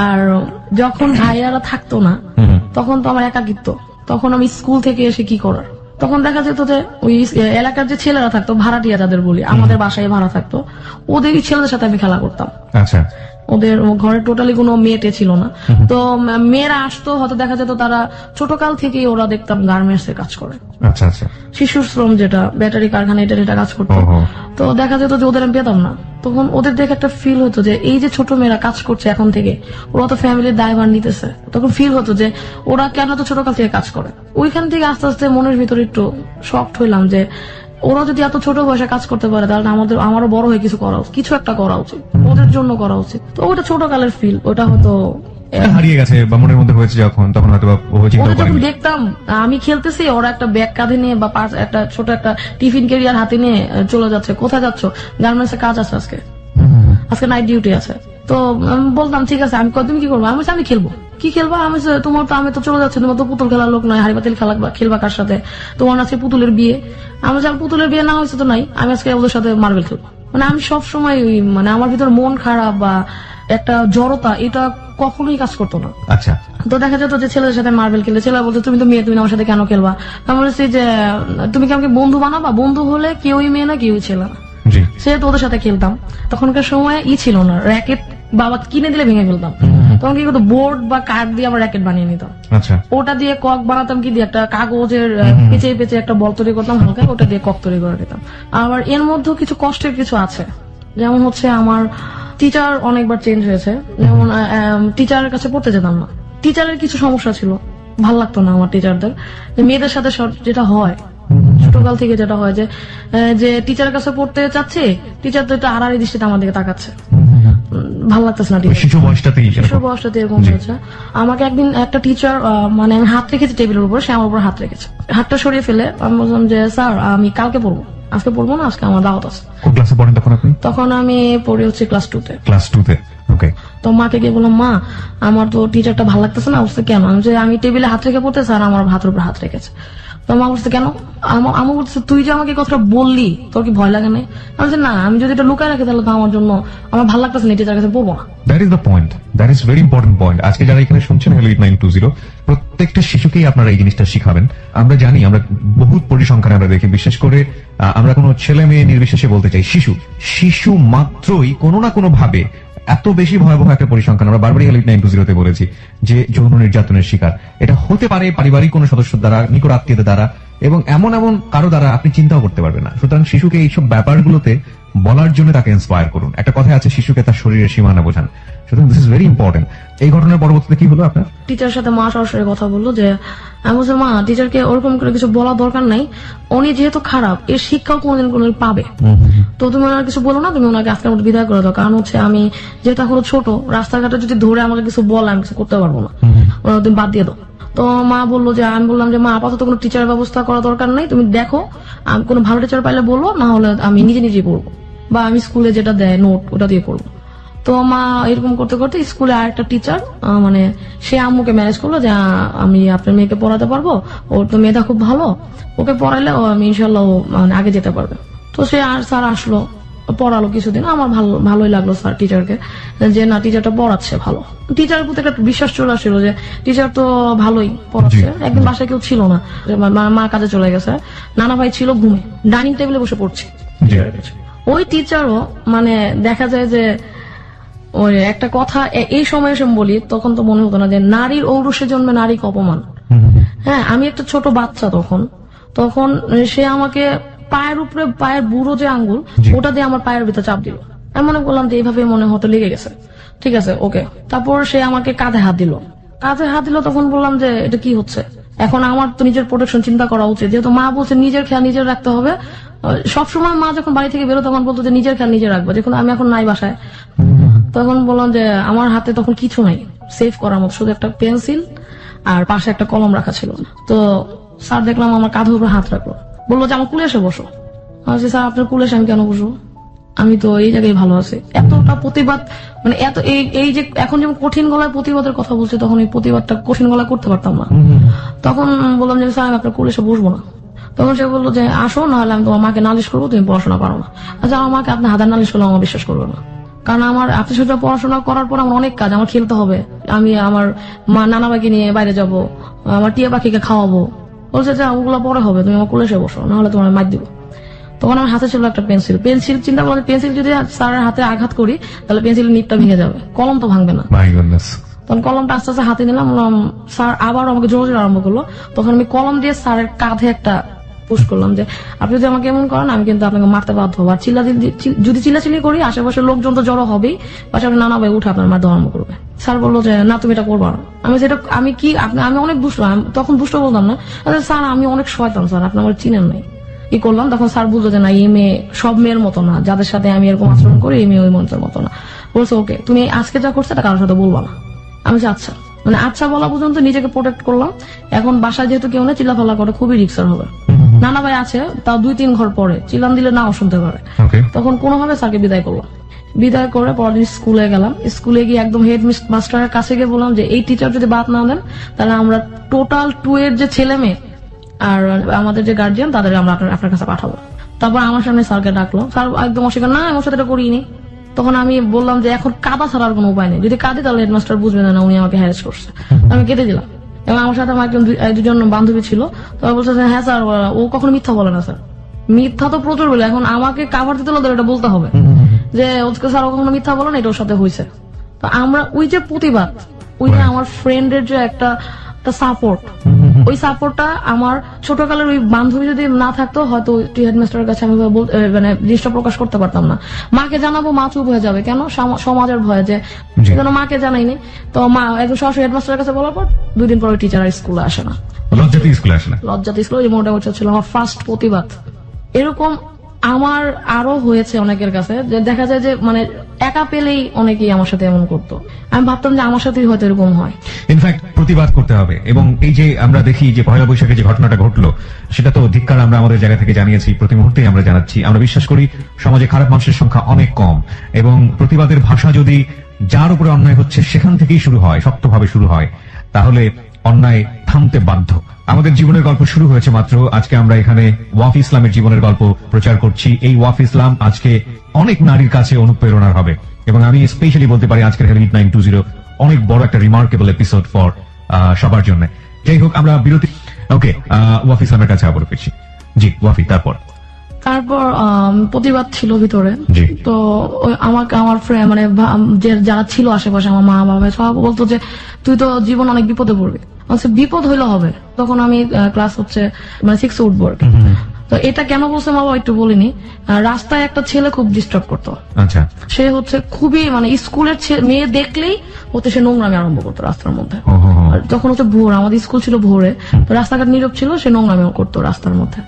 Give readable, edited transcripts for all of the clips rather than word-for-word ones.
আর যখন ভাইয়ারা থাকতো না তখন তো আমার একাকিত্ব, তখন আমি স্কুল থেকে এসে কি করার, তখন দেখা যেত যে ওই এলাকার যে ছেলেরা থাকতো ভাড়াটিয়া যাদের বলি, আমাদের বাসায় ভাড়া থাকতো, ওদের ছেলেদের সাথে আমি খেলা করতাম। আচ্ছা, ওদের ঘরে টোটালি কোনো মেয়েটে ছিল না, তো মেয়েরা আসতো, হয়তো দেখা যেত তারা ছোটকাল থেকেই ওরা দেখতাম গার্মেন্টস এ কাজ করে, আচ্ছা আচ্ছা, শিশু শ্রম যেটা ব্যাটারি কারখানা এটা কাজ করতো। তো দেখা যেত যে ওদের আমি পেতাম না, তখন ওদের দেখে একটা ফিল হতো যে এই যে ছোট মেয়েরা কাজ করছে এখন থেকে, ওরা তো ফ্যামিলির দায়ভার নিতেছে, তখন ফিল হতো যে ওরা কেন তো ছোটকাল থেকে কাজ করে। ওইখান থেকে আস্তে আস্তে মনের ভিতরে একটু শকড হইলাম যে ওরা যদি এত ছোট বয়সে কাজ করতে পারে তাহলে আমারও বড় হয়ে কিছু একটা করা উচিত, ওদের জন্য করা উচিত। তো ওটা ছোটকালের ফিল, ওটা হয়তো হারিয়ে গেছে বা মনের মধ্যে হয়েছে তখন হয়তো যখন দেখতাম আমি খেলতেছি, ওরা একটা ব্যাগ কাঁধে নিয়ে বা একটা ছোট একটা টিফিন ক্যারিয়ার হাতে নিয়ে চলে যাচ্ছে। কোথায় যাচ্ছ? গার্মেন্টস এ কাজ আছে, আজকে নাইট ডিউটি আছে। তো আমি বলতাম ঠিক আছে, আমি তুমি কি করবো? আমি খেলবো। কি খেলবা? আমি তো চলে যাচ্ছি, তোমার তো পুতুল খেলার লোক নয়, হাড়ি পাতিল খেলবা কার সাথে? তোমার আজকে পুতুলের বিয়ে। আমি যখন পুতুলের বিয়ে না হয়েছে তো নাই, আমি আজকে ওদের সাথে মার্বেল খেলবো। মানে আমি সবসময় মানে আমার ভিতর মন খারাপ বা একটা জড়তা, এটা কখনোই কাজ করতো না। আচ্ছা, তো দেখা যেত যে ছেলেদের সাথে মার্বেল খেলে, ছেলেরা বলতো তুমি তো মেয়ে, তুমি আমার সাথে কেন খেলবা? আমি বলেছি যে তুমি কি আমাকে বন্ধু বানাবা? বন্ধু হলে কেউই মেয়ে না কেউই ছেলে না, সেহেতু ওদের সাথে খেলতাম। তখনকার সময় ছিল না র্যাকেট, বাবা কিনে দিলে ভেঙে ফেলতাম। তখন কি করতো, বোর্ড বা কাঠ দিয়ে আমার র্যাকেট বানিয়ে নিতাম। আচ্ছা, ওটা দিয়ে কক বানাতাম, কি দিয়ে একটা কাগজের পেঁচে একটা বল তৈরি করতাম হালকা, ওটা দিয়ে কক তৈরি করে দিতাম। আবার এর মধ্যেও কিছু কষ্টের কিছু আছে, যেমন হচ্ছে আমার টিচার অনেকবার চেঞ্জ হয়েছে। যেমন টিচারের কাছে পড়তে যেতাম না, টিচারের কিছু সমস্যা ছিল, ভাল লাগতো না আমার টিচারদের। মেয়েদের সাথে যেটা হয় ছোটকাল থেকে, যেটা হয় যে টিচারের কাছে পড়তে চাচ্ছে, টিচার তো একটু আড়াআড়ি দৃষ্টিতে আমার দিকে তাকাচ্ছে, ভালো লাগতেছে না। শিশু বয়সটাতে এরকম হয়েছে। আমাকে একদিন একটা টিচার, মানে আমি হাত রেখেছি টেবিলের উপর, সে আমার উপর হাত রেখেছে, হাতটা সরিয়ে ফেলে আমি বললাম যে স্যার আমি কালকে পড়বো, আজকে পড়বো না, আজকে আমার দাওয়াত আছে। কোন ক্লাসে পড়েন তখন আপনি? তখন আমি পড়ি হচ্ছে ক্লাস 2 তে। ক্লাস 2 তে, ওকে। তো মাকে গিয়ে বললাম, মা আমার তো টিচারটা ভালো লাগতেছে না। অবস্থা কেন? আমি টেবিলে হাত রেখে পড়তে, স্যার আমার হাতের উপর হাত রেখেছে। তো মা বলছে কেন? আমার বলছে তুই যে আমাকে কথাটা বললি, তোর কি ভয় লাগে না? আমি বলছি না, আমি যদি এটা লুকায় রাখি তাহলে তো আমার জন্য আমার ভালো লাগতেছে না, টিচার কাছে পড়বো না। That is the point, that is very important point. আজকে যারা এখানে শুনছেন হ্যালো 8920, প্রত্যেকটা শিশুকেই আপনারা এই জিনিসটা শিখাবেন। আমরা জানি, আমরা বহুত পরিসংখ্যানে আমরা দেখি, বিশেষ করে আমরা কোনো ছেলে মেয়ে নির্বিশেষে বলতে চাই, শিশু মাত্রই কোনো না কোনো ভাবে এত বেশি ভয়াবহ একটা পরিসংখ্যান আমরা বারবারই হ্যালো 8920 বলেছি যে যৌন নির্যাতনের শিকার এটা হতে পারে পারিবারিক কোনো সদস্য দ্বারা, নিকট আত্মীয়দের দ্বারা, এবং এমন কারো দ্বারা আপনি চিন্তাও করতে পারবেন না। সুতরাং শিশুকে এইসব ব্যাপারগুলোতে বলার জন্য তাকে ইন্সপায়ার করুন। একটা কথা আছে, শিশুকে তার শরীরের সীমানা বোঝান। সুতরাং দিস ইজ ভেরি ইম্পর্টেন্ট। এই ঘটনার পরবর্তীতে কি হলো আপনার? টিচার সাথে মা সরাসরি কথা বললো যে, আমি বলছি মা টিচারকে ওরকম করে কিছু বলা দরকার নাই, উনি যেহেতু খারাপ, এর শিক্ষাও কোনোদিন পাবে, তো তুমি ওনার কিছু বলো না, তুমি ওনাকে আজকের মতো বিদায় করে দাও। কারণ হচ্ছে আমি যেহেতু এখন ছোট, রাস্তাঘাটে যদি ধরে আমাকে কিছু বলে আমি কিছু করতে পারবো না, তুমি বাদ দিয়ে দাও। তো মা বললো যে, আমি বললাম যে মা আপাতত কোনো টিচার ব্যবস্থা করা দরকার নাই, তুমি দেখো আমি কোনো ভালো টিচার পাইলে বলবো, না হলে আমি নিজেই পড়বো, বা আমি স্কুলে যেটা দেয় নোট ওটা দিয়ে পড়বো। তো মা এরকম করতে করতে স্কুলে আরেকটা টিচার, মানে সে আম্মুকে ম্যানেজ করলো যে আমি আপনার মেয়েকে পড়াতে পারবো, ওর তো মেয়েটা খুব ভালো, ওকে পড়াইলে আমি ইনশাল্লাহ মানে আগে যেতে পারবে। তো সে আর স্যার আসলো, পড়ালো কিছুদিন। আমার ভালোই লাগলো স্যার টিচারকে, যে না টিচারটা পড়াচ্ছে ভালো। টিচারের প্রতি একটা বিশ্বাস চলে আসছিল যে টিচার তো ভালোই পড়াচ্ছে। একদিন বাসায় কেউ ছিল না, মা কাজে চলে গেছে, নানা ভাই ছিল ঘুমে, ডাইনিং টেবিলে বসে পড়ছে। ওই টিচারও মানে দেখা যায় যে ওই একটা কথা এই সময় এসে বলি, তখন তো মনে হতো না যে নারীর ঔরসে জন্মে নারীকে অপমান। হ্যাঁ, আমি একটা ছোট বাচ্চা তখন সে আমাকে পায়ের উপরে, পায়ের বুড়ো যে আঙ্গুল ওটা দিয়ে আমার পায়ের ভিতরে চাপ দিল। আমি মনে করলাম যে এইভাবে মনে হতো লেগে গেছে, ঠিক আছে ওকে। তারপর সে আমাকে কাঁধে হাত দিল, তখন বললাম যে এটা কি হচ্ছে? এখন আমার তো নিজের প্রোটেকশন চিন্তা করা উচিত, যেহেতু মা বলছে নিজের খেয়াল নিজের রাখতে হবে। সবসময় মা যখন বাড়ি থেকে বেরো তখন বলতো যে নিজের খেয়াল নিজে রাখবো, যখন আমি এখন নাই বাসায়। তখন বললাম যে আমার হাতে তখন কিছু নাই সেভ করার মতো, শুধু একটা পেন্সিল আর পাশে একটা কলম রাখা ছিল। তো স্যার দেখলাম আমার কাঁধের উপর হাত রাখলো, বললো যে আমার কুলে এসে বসো। আমি স্যার আপনার কুলে এসে আমি কেন বসবো? আমি তো এই জায়গায় ভালো আছি। এতটা প্রতিবাদ, মানে এত এই যে এখন যেমন কঠিন গলায় প্রতিবাদের কথা বলছে, তখন এই প্রতিবাদটা কঠিন গলায় করতে পারতাম না। তখন বললাম যে স্যার আমি আপনার কুলে এসে বসবো না। তখন সে বললো যে আসো, নাহলে আমি তোমার মাকে নালিশ করবো, তুমি পড়াশোনা পারো না। আচ্ছা, আমার মাকে আপনি হাজার নালিশ করলে আমার বিশ্বাস করবে না। কারণ আমার আপনার সাথে পড়াশোনা করার পর আমার অনেক কাজ, আমার খেলতে হবে, আমি আমার নানা ভাইকে নিয়ে বাইরে যাব, আমার টিয়া পাখিকে খাওয়াবো। বলছে যে ওগুলো পরে হবে, তুমি আমার কোলে এসে বসো, নাহলে তোমার মার দিব। তখন আমার হাতে ছিল একটা পেন্সিল চিন্তা করলাম পেন্সিল যদি স্যারের হাতে আঘাত করি তাহলে পেন্সিলের নিপটা ভেঙে যাবে, কলম তো ভাঙবে না। My goodness. তখন কলমটা আস্তে আস্তে হাতে নিলাম, বললাম স্যার আবার আমাকে জোর জোর আরম্ভ করলো। তখন আমি কলম দিয়ে স্যারের কাঁধে একটা পুশ করলাম যে আপনি যদি আমাকে এমন করেন আমি কিন্তু আপনাকে মারতে বাধ্য হবো, আর যদি চিল্লাচিল্লি করি আশেপাশের লোকজন তো জড়ো হবেই, পাশাপাশি নানা ভাই উঠে আপনার মারতে আরম্ভ করবে। স্যার বললো যে না তুমি এটা করবো না। আমি অনেক দুষ্ট, তখন দুষ্ট বলতাম না, স্যার আমি অনেক শয়তান স্যার, আপনি আমার চিনেন নাই। কি করলাম তখন স্যার বুঝলো যে না এই মেয়ে সব মেয়ের মতো না, যাদের সাথে আমি এরকম আচরণ করি এই মেয়ে ওই মন্ত্রের মতো না। বলছে ওকে তুমি আজকে যা করছো এটা কারোর সাথে বলবা না। আমি আচ্ছা, মানে আচ্ছা বলা পর্যন্ত নিজেকে প্রোটেক্ট করলাম। এখন বাসায় যেহেতু কেউ নেই, চিল্লাফাল্লা করে খুবই রিস্কের হবে। নানা ভাই আছে তাও 2-3 ঘর পরে, চিল্লান দিলে নাও শুনতে পারে। তখন কোনোভাবে স্যারকে বিদায় করলাম। বিদায় করে পরদিন স্কুলে গেলাম। স্কুলে গিয়ে একদম হেড মাস্টারের কাছে গিয়ে বললাম যে এই টিচার যদি বাদ না দেন তাহলে আমরা টোটাল 2 এর যে ছেলে মেয়ে আর আমাদের যে গার্জিয়ান তাদের আমরা আপনার কাছে পাঠাবো। তারপর আমার সামনে স্যারকে ডাকলো, স্যার একদম অস্বীকার, না আমার সাথে এটা করিনি। তখন আমি বললাম যে এখন কাঁদা ছাড়া আর কোনো উপায় নেই, যদি কাঁদি তাহলে হেডমাস্টার বুঝবে না উনি আমাকে হ্যারাস করছে। আমি কেটে দিলাম। এবং আমার সাথে আমার দুজন বান্ধবী ছিল, তবে বলছে যে হ্যাঁ স্যার ও কখনো মিথ্যা বলে না স্যার। মিথ্যা তো প্রচুর বলে, এখন আমাকে কাভার দিতে হলে এটা বলতে হবে যে ওকে স্যার ও কখনো মিথ্যা বলে না, এটা ওর সাথে হয়েছে। তো আমরা ওই যে প্রতিবাদ, ওই যে আমার ফ্রেন্ডের যে একটা সাপোর্ট, ওই সাপোর্টটা আমার ছোটকালের ওই বান্ধবী যদি না থাকতো হয়তো হেডমাস্টারের কাছে আমি মানে জিনিসটা প্রকাশ করতে পারতাম না। মাকে জানাবো, মা চুপ হয়ে যাবে, কেন সমাজের ভয়ে, যে কেন মাকে জানাইনি। তো মা একদম সরাসরি হেডমাস্টারের কাছে বলার পর 2 দিন পরে টিচার আর স্কুলে আসে না, লজ্জাতে স্কুলে আসে না। লজ্জাতে স্কুলে মোটামুটি ছিল আমার ফার্স্ট প্রতিবাদ। এরকম আমার আরো হয়েছে অনেকের কাছে, যে দেখা যায় যে মানে একা পেলেই অনেকেই আমার সাথে এমন করতো। আমি ভাবতাম যে আমার সাথেই হয়তো এরকম হয়। ইনফ্যাক্ট প্রতিবাদ করতে হবে। এবং এই যে আমরা দেখি যে পয়লা বৈশাখে যে ঘটনাটা ঘটলো সেটা তো ধিক্কার আমরা আমাদের জায়গা থেকে জানিয়েছি, প্রতি মুহূর্তেই আমরা জানাচ্ছি। আমরা বিশ্বাস করি সমাজে খারাপ মানুষের সংখ্যা অনেক কম, এবং প্রতিবাদের ভাষা যদি যার উপরে অন্যায় হচ্ছে সেখান থেকেই শুরু হয়, শক্তভাবে শুরু হয়, তাহলে অন্যায় থামতে বাধ্য। আমাদের জীবনের গল্প শুরু হয়েছে মাত্র। আজকে আমরা এখানে ওয়াফ ইসলামের জীবনের গল্প প্রচার করছি। এই ওয়াফ ইসলাম আজকে অনেক নারীর কাছে অনুপ্রেরণার হবে, এবং আমি স্পেশালি বলতে পারি আজকের হেলথ 920 অনেক বড় একটা রিমার্কেবল এপিসোড ফর সবার জন্য। যাই হোক, আমরা বিরতি। ওকে, ওয়াফ ইসলামের কাছে আবার ফিরছি। জি ওয়াফি, তারপর প্রতিবাদ ছিল ভিতরে। জি। তো আমাকে আমার ফ্রেন্ড মানে যারা ছিল আশেপাশে, আমার মা বাবা সব বলতো যে তুই তো জীবন অনেক বিপদে পড়বি। বিপদ হইলে হবে। তখন আমি ক্লাস হচ্ছে মানে 6 উঠবো। তো এটা কেন বলছে মা বাবা একটু বলিনি। রাস্তায় একটা ছেলে খুব ডিস্টার্ব করতো। আচ্ছা। সে হচ্ছে খুবই মানে স্কুলের মেয়ে দেখলেই হচ্ছে সে নোংরামি আরম্ভ করতো রাস্তার মধ্যে। তখন হচ্ছে ভোর, আমাদের স্কুল ছিল ভোরে, তো রাস্তাঘাট নীরব ছিল, সে নোংরামি করতো রাস্তার মধ্যে।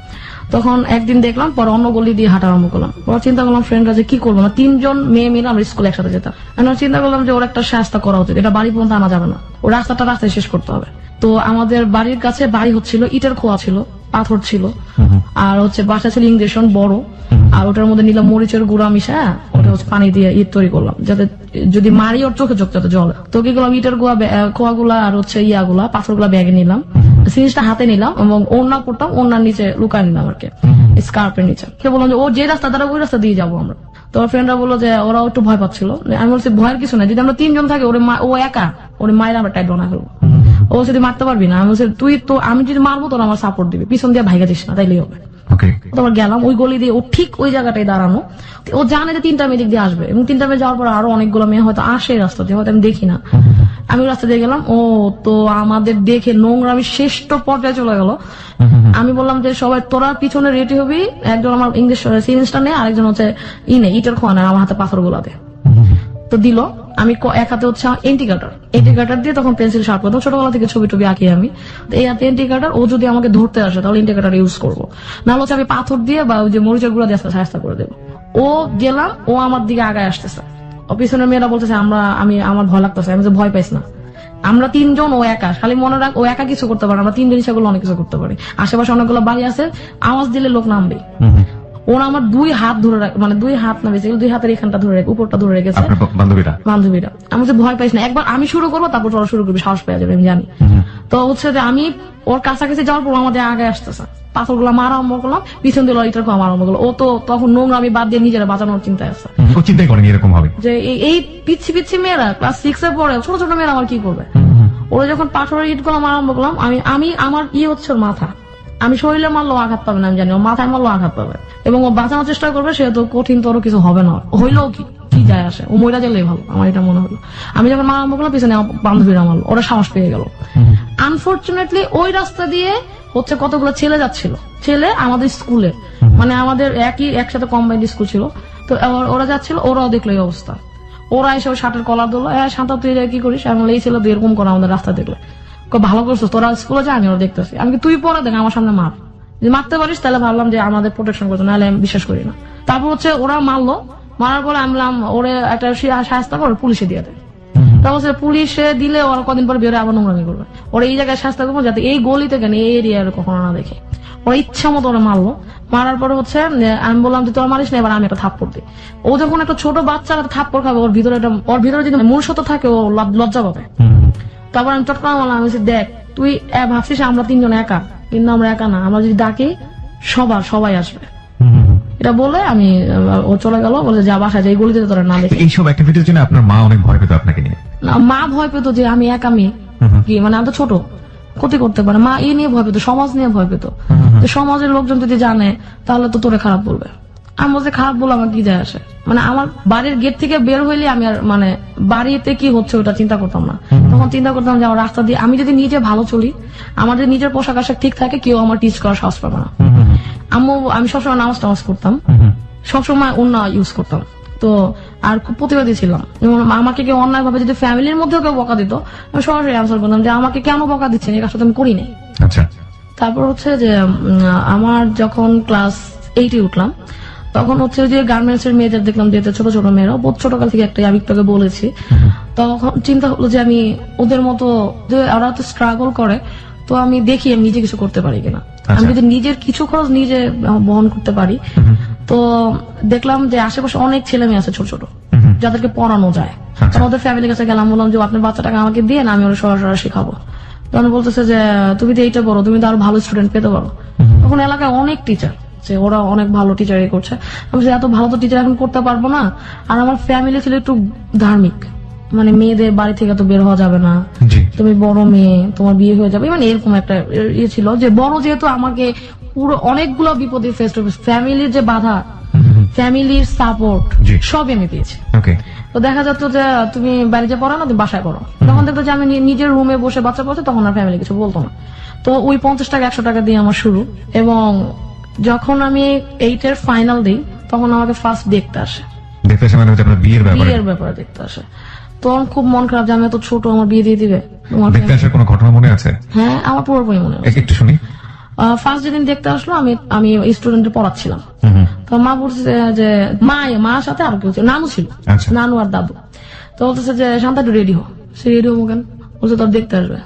তখন একদিন দেখলাম, পরে অন্য গলি দিয়ে হাঁটা আরম্ভ করলাম। পরে চিন্তা করলাম ফ্রেন্ডরা যে কি করবো না, 3 জন মেয়ে মিলে আমরা স্কুলে একসাথে যেতাম। আমরা চিন্তা করলাম যে ওর একটা শাস্তি করা উচিত, এটা বাড়ি পর্যন্ত আনা যাবে না, ও রাস্তায় শেষ করতে হবে। তো আমাদের বাড়ির কাছে বাড়ি হচ্ছিল, ইটের খোয়া ছিল, পাথর ছিল, আর হচ্ছে বাসা ছিল ইংরেশন বড়, আর ওটার মধ্যে নিলাম মরিচের গুঁড়া মিশা, ওটা হচ্ছে পানি দিয়ে ইট তৈরি করলাম যাতে যদি মারি ওর চোখে যাতে জলে। তো কি করলাম, ইটের খোয়া গুলা আর হচ্ছে ইয়াগুলা পাথর গুলা ব্যাগে নিলাম, জিনিসটা হাতে নিলাম এবং ওড়না করতাম, ওড়নার নিচে লুকায় নিলাম আর কি, স্কার্পের নিচে। সে বললাম যে ও যে রাস্তা দ্বারা ওই রাস্তা দিয়ে যাবো আমরা। তো ফ্রেন্ডরা বললো যে ওরাও একটু ভয় পাচ্ছিল। আমি বলছি ভয়ের কিছু নাই, যদি আমরা 3 জন থাকি ও একা, ওরে মায়ের আমরা টাইট বানা ফেলবো। ও যদি মারতে পারবি না, আমি বলছি তুই তো, আমি যদি মারবো তোর আমার সাপোর্ট দিবি, পিছন দিয়ে ভাইগা দিস না, তাইলেই হবে। তোমার গেলাম ওই গলি দিয়ে, ও ঠিক ওই জায়গাটায় দাঁড়ানো। ও জানে যে 3টা মেয়ে দিক দিয়ে আসবে, এবং 3টা মেয়ে যাওয়ার পর আরো অনেকগুলো মেয়ে হয়তো আসে রাস্তা দিয়ে, হয়তো আমি দেখি না। আমি রাস্তা দিয়ে গেলাম, ও তো আমাদের দেখে নোংরামি শ্রেষ্ঠ পর্যায়ে চলে গেল। আমি বললাম যে সবাই তোরা পিছনে রেডি হবি, একজন আমার ইংলিশ সিরিঞ্জটা নেই, আরেকজন হচ্ছে ইটের খোয়া নেয়, আমার হাতে পাথর গুলা দে। তো দিল, আমি এক হাতে হচ্ছে ইন্ডিকেটার দিয়ে তখন পেন্সিল শার্প করতাম, ছোটবেলা থেকে ছবি টবি আঁকি আমি। এই হাতে ইন্ডিকেটার, ও যদি আমাকে ধরতে আসে তাহলে ইন্ডিকেটার ইউজ করবো, না হচ্ছে আমি পাথর দিয়ে বা ওই যে মরিচের গুঁড়া দিয়ে সাহায্য করে দেবো। ও গেলাম, ও আমার দিকে আগায় আসতেছে, ও পিছনের মেয়েরা বলতেছে আমার ভয় লাগতেছে। আমি যে ভয় পাইস না, আমরা 3 জন, ও একা, খালি মনে রাখ ও একা কিছু করতে পারে, আমরা 3 জন সেগুলো অনেক কিছু করতে পারি। আশেপাশে অনেকগুলো বাড়ি আছে, আওয়াজ দিলে লোক নামবে। ওরা আমার 2 হাত ধরে রাখ, মানে 2 হাত না, বেশি 2 হাতের এখানটা ধরে রেখে উপরটা ধরে রেখেছে বান্ধবীরা। আমি যে ভয় পাইস না, একবার আমি শুরু করবো তারপর ওরা শুরু করবি, সাহস পেয়ে যাবে আমি জানি। তো হচ্ছে যে আমি ওর কাছাকাছি যাওয়ার পর আমাদের আগে আসতেছে, পাথরগুলো মারা আরম্ভ করলাম, পিছন দিয়ে লরিটার মারা আরম্ভ করলো। ও তো তখন নোংরা আমি বাদ দিয়ে নিজেরা বাঁচানোর চিন্তায় আছে, ও চিন্তাই করেনি এরকম হবে। যে এই পিচ্ছি পিচ্ছি মেয়েরা ক্লাস 6 এ পড়ে, ছোট ছোট মেয়েরা আমার কি করবে। ওরা যখন পাথরের ইট গুলো মারা আরম্ভ করলাম, আমি আমার হচ্ছে ওর মাথা, আমি শরীরে মারলেও আঘাত পাবে না, আমি জানি ও মাথায় মারলেও আঘাত পাবে, এবং ও বাঁচানোর চেষ্টা করবে, সেহেতু কঠিন তোর কিছু হবে না, হইলেও কি যায় আসে, ও মহিলা গেলেই ভালো, আমার এটা মনে হলো। আমি যখন মারা আরম্ভ করলাম, পিছনে আমার বান্ধবীরা মারলো, ওরা সাহস পেয়ে গেল। আনফর্চুনেটলি ওই রাস্তা দিয়ে হচ্ছে কতগুলো ছেলে যাচ্ছিল, ছেলে আমাদের স্কুলে, মানে আমাদের একসাথে কম্বাইন্ড স্কুল ছিল, তো ওরা যাচ্ছিল, ওরাও দেখলো এই অবস্থা। ওরা এসে ওর শার্টের কলার ধরলো, শান্তা তুই কি করিস, আমি এই ছেলে এরকম করে আমাদের রাস্তা দেখলে, ভালো করছো, তোরা স্কুলে যা, আমি ওরা দেখতেছি। আমি তুই পরে দেখ আমার সামনে মার, যদি মারতে পারিস তাহলে ভাবলাম যে আমাদের প্রোটেকশন করতো, নাহলে আমি বিশ্বাস করি না। তারপর হচ্ছে ওরা মারলো, মারার পরে আমি ওরে একটা শাস্তা করে পুলিশে দিয়ে দেয়। তারপর পুলিশে দিলে ওরা কদিন পরে বেরোয় আবার নোংরামি করবে, ওরা এই জায়গায় শাস্তা করবো যাতে এই গলিতে কেন এই এরিয়ার কখনো না দেখে। ওরা ইচ্ছা মতো ওরা মারলো, মারার পরে হচ্ছে আমি বললাম যে তোরা মারিস না, এবার আমি একটা থাপ্পড় দিই। ও যখন একটা ছোট বাচ্চা থাপ্পড় খাবে, ওর ভিতরে যদি মনুষ্যত্ব থাকে, ও লজ্জা পাবে। তারপর আমি চটকানা বললাম, আমি দেখ তুই ভাবছিস আমরা 3 জন একা, কিন্তু আমরা একা না, আমরা যদি ডাকি সবাই আসবে। এটা বলে ও চলে গেল, বলে যা বাসায় যাই, গলিতে তোরা না দেখে। এইসব অ্যাক্টিভিটির জন্য আপনার মা অনেক ভয় পেত আপনাকে নিয়ে? না, মা ভয় পেত যে আমি একা মেয়ে, কি মানে আমি তো ছোট, ক্ষতি করতে পারে, মা নিয়ে ভয় পেত, সমাজ নিয়ে ভয় পেত, সমাজের লোকজন যদি জানে তাহলে তো তোরে খারাপ বলবে। আমি বলতে খারাপ বলে আমার কি যায় আসে, মানে আমার বাড়ির গেট থেকে বের হইলে আমি আর মানে বাড়িতে কি হচ্ছে ওটা চিন্তা করতাম না। তখন চিন্তা করতাম যে আমার রাস্তা দিয়ে আমি যদি নিজে ভালো চলি, আমার যদি নিজের পোশাক আশাক ঠিক থাকে, কেউ আমার টিচ করার সাহস পাবে না। আমি সবসময় নামাজ করতাম, সবসময় অন্য ইউজ করতাম, তো আর খুব প্রতিবাদী ছিলাম। আমাকে কেউ অন্যায় ভাবে যদি ফ্যামিলির মধ্যেও কেউ বকা দিত, আমি সরাসরি আনসার করতাম যে আমাকে কেন বকা দিচ্ছেন, এই কাজটা আমি করি নাই। আচ্ছা। তারপর হচ্ছে যে আমার যখন ক্লাস 8 উঠলাম, তখন হচ্ছে যে গার্মেন্টস এর মেয়েদের দেখলাম, যেতে ছোট ছোট মেয়েরা, বহুত ছোটকাল থেকে একটা আমি তোকে বলেছি, তখন চিন্তা হলো যে আমি ওদের মতো, যে ওরা তো স্ট্রাগল করে, তো আমি দেখি আমি নিজে কিছু করতে পারি কিনা। আমি যদি নিজের কিছু খরচ নিজে বহন করতে পারি, তো দেখলাম যে আশেপাশে অনেক ছেলে মেয়ে আছে ছোট ছোট, যাদেরকে পড়ানো যায়। তখন ওদের ফ্যামিলির কাছে গেলাম, বললাম যে আপনার বাচ্চাটাকে আমাকে দিয়ে না, আমি ওরা সরাসরি শেখাবো। তখন বলতেছে যে তুমি তো এইটা বড়, তুমি তো আরো ভালো স্টুডেন্ট পেতে পারো। তখন এলাকায় অনেক টিচার, যে ওরা অনেক ভালো টিচারই করছে। আমি এত ভালো তো টিচার এখন করতে পারবো না, আর আমার ফ্যামিলি ছিল একটু ধার্মিক, মানে মেয়েদের বাড়ি থেকে তো বের হওয়া যাবে না, তুমি বড় মেয়ে, তোমার বিয়ে হয়ে যাবে, মানে এরকম একটা ইয়ে ছিল। যে বড় যেহেতু আমাকে পুরো অনেকগুলো বিপদে ফেস টু ফেস, ফ্যামিলির যে বাধা, ফ্যামিলির সাপোর্ট সবই আমি পেয়েছি। তো দেখা যেত যে তুমি বাড়িতে পড়ো না, তুমি বাসায় পড়ো। তখন দেখতো যে আমি নিজের রুমে বসে বাচ্চা পড়ছে, তখন আর ফ্যামিলি কিছু বলতো না। তো ওই 50 টাকা 100 টাকা দিয়ে আমার শুরু, এবং যখন আমি 8 এর ফাইনাল দিই, তখন আমাকে ফার্স্ট দেখতে আসে, বিয়ের ব্যাপারে দেখতে আসে। তখন খুব মন খারাপ যে আমি এত ছোট, আমার বিয়ে দিয়ে দিবে। দেখতে আসার কোনো ঘটনা মনে আছে? হ্যাঁ, আমার পুরোপুরি মনে আছে, একটু শুনি। ফার্স্ট যেদিন দেখতে আসলো, আমি স্টুডেন্টদের পড়াচ্ছিলাম, তো মা বলছে যে মার সাথে আরো কেউ ছিল, নানু ছিল, নানু আর দাদু। তো বলতেছে যে শান্তা একটু রেডি হো। সে রেডি হবো কেন? বলছে তোর দেখতে আসবে।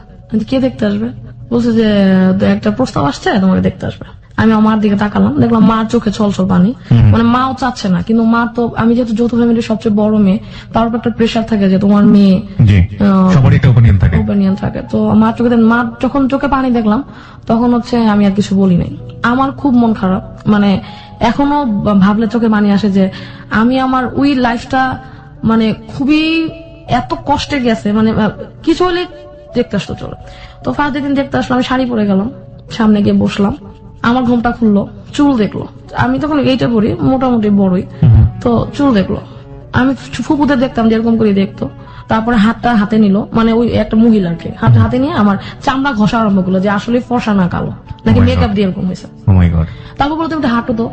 কে দেখতে আসবে? বলছে যে একটা প্রস্তাব আসছে, তোমাকে দেখতে আসবে। আমি আমার দিকে তাকালাম, দেখলাম মার চোখে ছলছল পানি, মানে মাও চাচ্ছে না, কিন্তু মা তো, আমি যেহেতু যৌথ ফ্যামিলির সবচেয়ে বড় মেয়ে, তার উপর একটা প্রেশার থাকে যে তোমার মেয়ে, ওপিনিয়ন থাকে। তো মার যখন চোখে পানি দেখলাম, তখন হচ্ছে আমি আর কিছু বলি নাই। আমার খুব মন খারাপ, মানে এখনো ভাবলে চোখে পানি আসে যে আমি আমার ওই লাইফটা মানে খুবই এত কষ্টে গেছে, মানে কিছু হলে দেখতে আসতো চলো। তো ফার্স্ট যেদিন দেখতে আসলো, আমি শাড়ি পরে গেলাম, সামনে গিয়ে বসলাম, আমার ঘুমটা খুললো, চুল দেখলো, আমি তখন এইটা পরি মোটামুটি বড়ই, তো চুল দেখলো। আমি ফুপুদের দেখতাম যেরকম করে দেখতো। তারপরে হাতটা হাতে নিল, মানে ওই একটা মহিলাকে হাতে নিয়ে আমার চামড়া ঘষা আরম্ভ করলো, যে আসলে ফর্সা না কালো, নাকি মেকআপ দিয়ে এরকম হয়েছে। তারপর বলতো তুমি হাঁটো তো,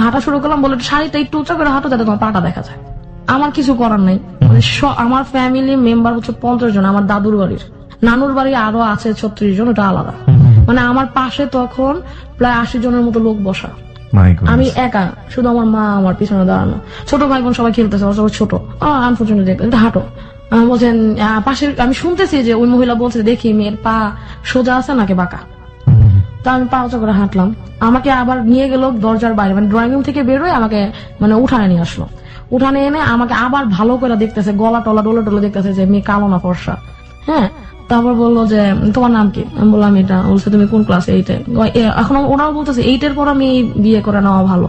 হাঁটা শুরু করলাম, বলে শাড়িটা একটু উঁচা করে হাঁটো যাতে তোমার পাটা দেখা যায়। আমার কিছু করার নাই, মানে আমার ফ্যামিলি মেম্বার হচ্ছে 50 জন, আমার দাদুর বাড়ির, নানুর বাড়ি আরো আছে 36 জন, ওটা আলাদা। মানে আমার পাশে তখন প্রায় 80 জনের মতো লোক বসা, আমি একা, শুধু আমার মা আমার পিছনে দাঁড়ানো, ছোট ভাই বোন সবাই খেলতেছে, সবাই ছোট। আনফর্চুনেটলি হাঁটো বলছেন পাশে, আমি শুনতেছি যে ওই মহিলা বলছে দেখি মেয়ের পা সোজা আছে নাকি বাঁকা। তা আমি পা উঁচা করে হাঁটলাম, আমাকে আবার নিয়ে গেল দরজার বাইরে, মানে ড্রয়িং রুম থেকে বেরোয় আমাকে মানে উঠানে নিয়ে আসলো। উঠানে এনে আমাকে আবার ভালো করে দেখতেছে, গলা টলা ডোলে ডোলে দেখতেছে যে মেয়ে কালো না ফর্সা। হ্যাঁ, তারপর বললো যে তোমার নাম কি? আমি বললাম এটা। বলছে তুমি কোন ক্লাস? 8-এ। এখন ওনাও বলতেছে 8-এর পর আমি বিয়ে করে নেওয়া ভালো,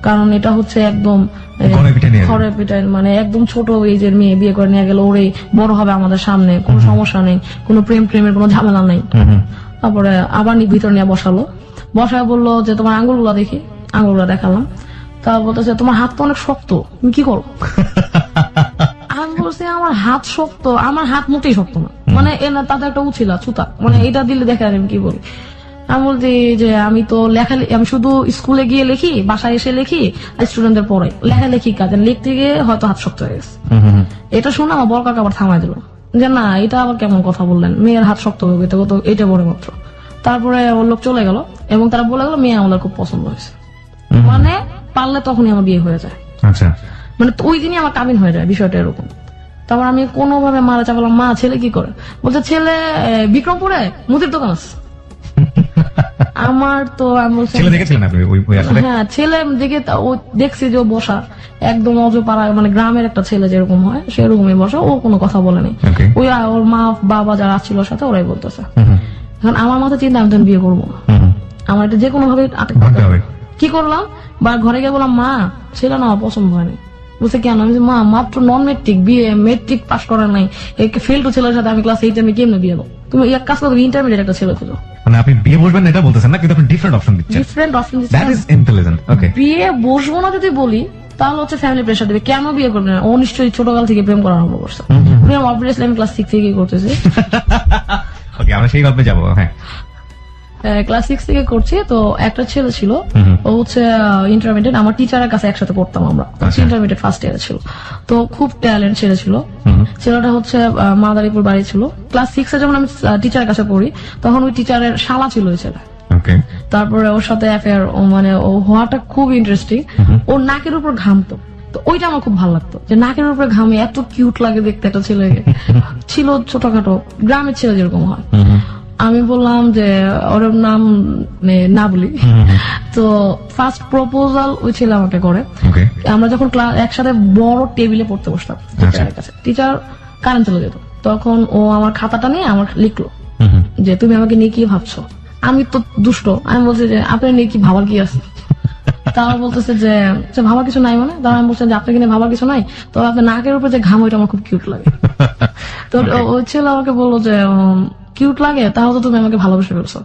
কারণ এটা হচ্ছে একদম ঘরে পিটাই, মানে একদম ছোট এজের মেয়ে বিয়ে করে নিয়ে গেল, ওরে বড় হবে আমাদের সামনে, কোনো সমস্যা নেই, কোনো প্রেমের কোনো ঝামেলা নেই। তারপরে আবার ভিতর নিয়ে বসায় বললো যে তোমার আঙ্গুলগুলো দেখি। আঙ্গুলগুলো দেখালাম। তা বলতেছে তোমার হাত তো অনেক শক্ত, তুমি কি করো? আমি বলছি আমার হাত শক্ত? আমার হাত মোটেই শক্ত না, মানে তাদের একটা উছিলা ছুতা, মানে এটা দিলে দেখে আমি কি বলি। আমি বলছি যে আমি তো আমি শুধু স্কুলে গিয়ে লিখি, বাসায় এসে লিখি, স্টুডেন্টদের পড়াই, লেখালেখি কাজ, লিখতে গিয়ে হয়তো হাত শক্ত হয়ে গেছে। এটা শুনে আমার বড় কাকা আবার থামাই দিল যে না, এটা আবার কেমন কথা বললেন, মেয়ের হাত শক্ত হবে, এটা বড় মাত্র। তারপরে ওর লোক চলে গেল এবং তারা বলে গেল মেয়ে আমাদের খুব পছন্দ হয়েছে, মানে পারলে তখনই আমার বিয়ে হয়ে যায়। আচ্ছা, মানে ওই দিনই আমার কাবিন হয়ে যায়, বিষয়টা এরকম। তারপর আমি কোনোভাবে মারা চাপালাম, মা ছেলে কি করে? বলছে ছেলে বিক্রমপুরে মুদির দোকান আছে। আমার তো আমি বলছি ছেলে দেখেছিলেন আপনি? হ্যাঁ, ছেলে দেখে দেখছি যে ও বসা একদম অজপাড়া, মানে গ্রামের একটা ছেলে যেরকম হয় সেরকমই বসা, ও কোনো কথা বলেনি। ওই ওর মা বাবা যারা ছিল সাথে ওরাই বলতেছে। এখন আমার মাথায় চিন্তা আমি তো বিয়ে করবো, আমার এটা যে কোনো ভাবে আটক করতে হবে। কি করলাম, বা ঘরে গিয়ে বললাম মা ছেলে না আমার পছন্দ হয়নি। বলছে কেন? আমি মা মাত্র নন মেট্রিক বিয়ে, মেট্রিক পাস করা নাই, ফেল টু ছেলের সাথে আমি ক্লাস 8 আমি কেমনে বিয়ে দেবো? তুমি এক কাজ করো, ইন্টারমিডিয়েট একটা ছেলে ছিল। মানে আপনি বিয়ে বসবেন এটা বলতেছেন না, কিন্তু আপনি ডিফারেন্ট অপশন দিচ্ছেন। That is intelligent. ওকে, বিয়ে বসবো না যদি বলি তাহলে হচ্ছে ফ্যামিলি প্রেসার দেবে, কেন বিয়ে করবে না? ও নিশ্চয়ই ছোটকাল থেকে প্রেম করা আরম্ভ করছে। অবভিয়াসলি আমি ক্লাস 6 থেকে করতেছি। ওকে, আমরা সেই গল্পে যাবো। হ্যাঁ, ক্লাস 6 থেকে করছি। তো একটা ছেলে ছিল, ও হচ্ছে ইন্টারমিডিয়েট, আমার টিচারের কাছে একসাথে পড়তাম আমরা, ইন্টারমিডিয়েট ফার্স্ট ইয়ারে ছিল। তো খুব ট্যালেন্ট ছেলে ছিল। ছেলেটা হচ্ছে মাদারীপুর বাড়ি ছিল। ক্লাস 6-এ যখন আমি টিচারের কাছে পড়ি তখন ওই টিচারের শালা ছিল ওই ছেলে। তারপরে ওর সাথে অ্যাফেয়ার, মানে ও হওয়াটা খুব ইন্টারেস্টিং। ওর নাকের উপর ঘামতো, তো ওইটা আমার খুব ভালো লাগতো, যে নাকের উপরে ঘামে এত কিউট লাগে দেখতে একটা ছেলেকে। ছিল ছোটখাটো গ্রামের ছেলে যেরকম হয়। আমি বললাম যে ওর নাম না বলি। তো ফার্স্ট প্রপোজাল ওই ছেলে আমাকে করে। আমরা যখন একসাথে বড় টেবিলে পড়তে বসতাম টিচারের কাছে, টিচার কারেন্ট চলে যেত, তখন ও আমার খাতাটা নিয়ে আমার লিখলো যে তুমি আমাকে নিয়ে কি ভাবছো। আমি তো দুষ্ট, আমি বলছি যে আপনি নিয়ে কি ভাবার কি আছে? তারা বলতেছে যে ভাবার কিছু নাই, মানে তারা আমি বলছি যে আপনাকে নিয়ে ভাবার কিছু নাই, তো আপনার নাকের উপরে যে ঘাম ওইটা আমার খুব কিউট লাগে। তো ওই ছেলে আমাকে বললো যে কিউট লাগে, তাহলে তুমি আমাকে ভালোবাসা ফেলছো।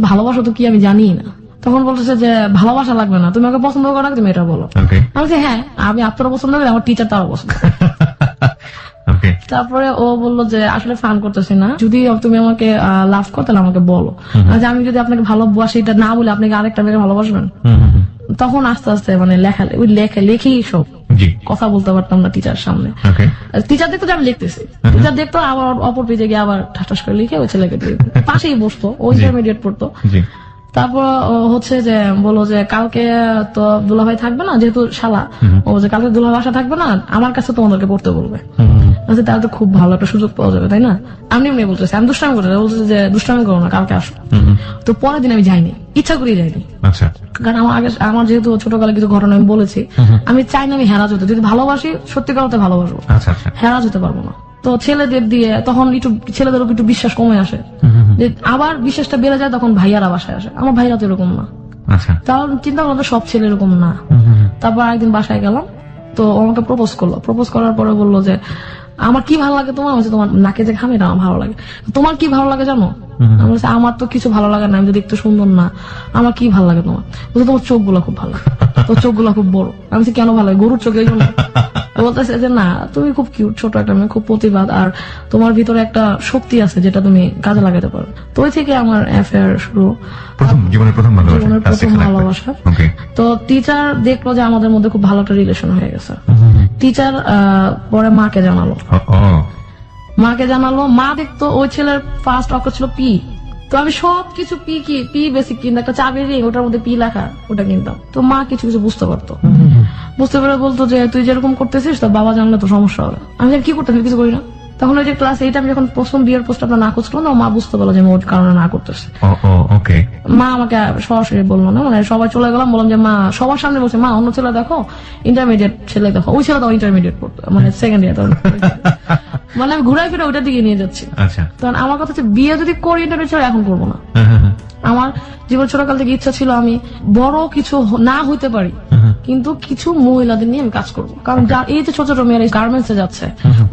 ভালোবাসা তো কি আমি জানি না। তখন বলতেছে যে ভালোবাসা লাগবে না, তুমি আমাকে পছন্দ করো না, তুমি এটা বলো। আমি বলছি হ্যাঁ, আমি আপনারও পছন্দ করি, আমার টিচার তারও পছন্দ। তারপরে ও বললো যে আসলে ফান করতেছি না, যদি তুমি আমাকে লাভ করো তাহলে আমাকে বলো, আমি যদি আপনাকে ভালোবাসি এটা না বলে আপনি আরেকটা মেয়েকে ভালোবাসবেন। তখন আস্তে আস্তে মানে লেখেই সব কথা বলতে পারতাম না টিচার সামনে। টিচার দেখতো যে আমি লিখতেছি, টিচার দেখতো আবার অপর পেজে গিয়ে আবার ঠাস করে লিখে ওই ছেলেকে দিয়ে পাশেই বসতো, ও ইন্টারমিডিয়েট পড়তো। তারপর হচ্ছে যে বলো যে কালকে তো দুলাভাই থাকবে না, যেহেতু শালা, ও যে কালকে দুলাভাই বাসা থাকবে না, আমার কাছে তোমাদেরকে পড়তে বলবে। তাহলে তো খুব ভালো একটা সুযোগ পাওয়া যাবে, তাই না? আমি এমনি বলতেছি, আমি দুষ্টামি করতে বলতেছি যে দুষ্টামি করো না, কালকে আসো। তো পরের দিন আমি যাইনি, ইচ্ছা করেই যাইনি, কারণ আমার যেহেতু ছোটকালে কিছু ঘটনা আমি বলেছি, আমি চাই না আমি হেরাজ হতে, যদি ভালোবাসি সত্যি করতে ভালোবাসবো, হেরাজ হতে পারবো না। তো ছেলেদের দিয়ে তখন একটু ছেলেদের একটু বিশ্বাস কমে আসে, যে আবার বিশ্বাসটা বেড়ে যায় তখন ভাইয়ারা বাসায় আসে। আমার ভাইরা তো এরকম না, তাহলে চিন্তা করলো সব ছেলে এরকম না। তারপর একদিন বাসায় গেলাম, তো আমাকে প্রপোজ করলো। প্রপোজ করার পরে বললো যে আমার কি ভালো লাগে তোমার? তোমার নাকে যে ঘামে এটা আমার ভালো লাগে। তোমার কি ভালো লাগে জানো? আমি বলছি আমার তো কিছু ভালো লাগে না, আমি যদি একটু সুন্দর না, আমার কি ভালো লাগে তোমার? বলছে তোমার চোখ গুলা খুব ভালো, তোর চোখ গুলা খুব বড়। আমি বলছি কেন ভালো লাগে? গরুর চোখ এই জন্য। বলতেছে যে না, তুমি খুব কিউট, ছোট একটা মেয়ে, খুব প্রতিবাদ, আর তোমার ভিতরে একটা শক্তি আছে যেটা তুমি কাজে লাগাতে পারো। তো ওই থেকে আমার অ্যাফেয়ার শুরু, জীবনের প্রথম ভালোবাসা। তো টিচার দেখলো যে আমাদের মধ্যে খুব ভালো একটা রিলেশন হয়ে গেছে। টিচার পরে মাকে জানালো, মা দেখতো ওই ছেলের ফার্স্ট অক্ষর ছিল পি। তো আমি সবকিছু পি বেসিক কিনতাম, একটা চাবির রিং ওটার মধ্যে পি লেখা, ওটা কিনতাম। তো মা কিছু কিছু বুঝতে পারতো, বুঝতে পেরে বলতো যে তুই যেরকম করতেছিস তো বাবা জানলে তো সমস্যা হবে। আমি কি করতাম, কিছু করি না। তখন ওই যে ক্লাস 8 আমি যখন প্রথম বিয়ের প্রস্তাবটা না করছিলাম, মা বুঝতে পারলো যে ওর কারণে না করতেছে। মা আমাকে সরাসরি বললো না, মানে সবাই চলে গেলাম, বললাম যে মা, সবার সামনে বলছে মা অন্য ছেলে দেখো, ইন্টারমিডিয়েট ছেলে দেখো। ওই ছেলে তো ইন্টারমিডিয়েট পড়তো, মানে সেকেন্ড ইয়ার। মানে আমি ঘুরাই ফিরে ওইটার দিকে নিয়ে যাচ্ছি। আচ্ছা। তখন আমার কথা হচ্ছে বিয়ে যদি করি ইন্টারনেট ছাড়া এখন করবো না। আমার জীবন ছোটকাল থেকে ইচ্ছা ছিল আমি বড় কিছু না হইতে পারি, কিন্তু কিছু মহিলাদের নিয়ে আমি কাজ করবো। কারণ এই যে ছোট ছোট মেয়েরা গার্মেন্টস এ যাচ্ছে,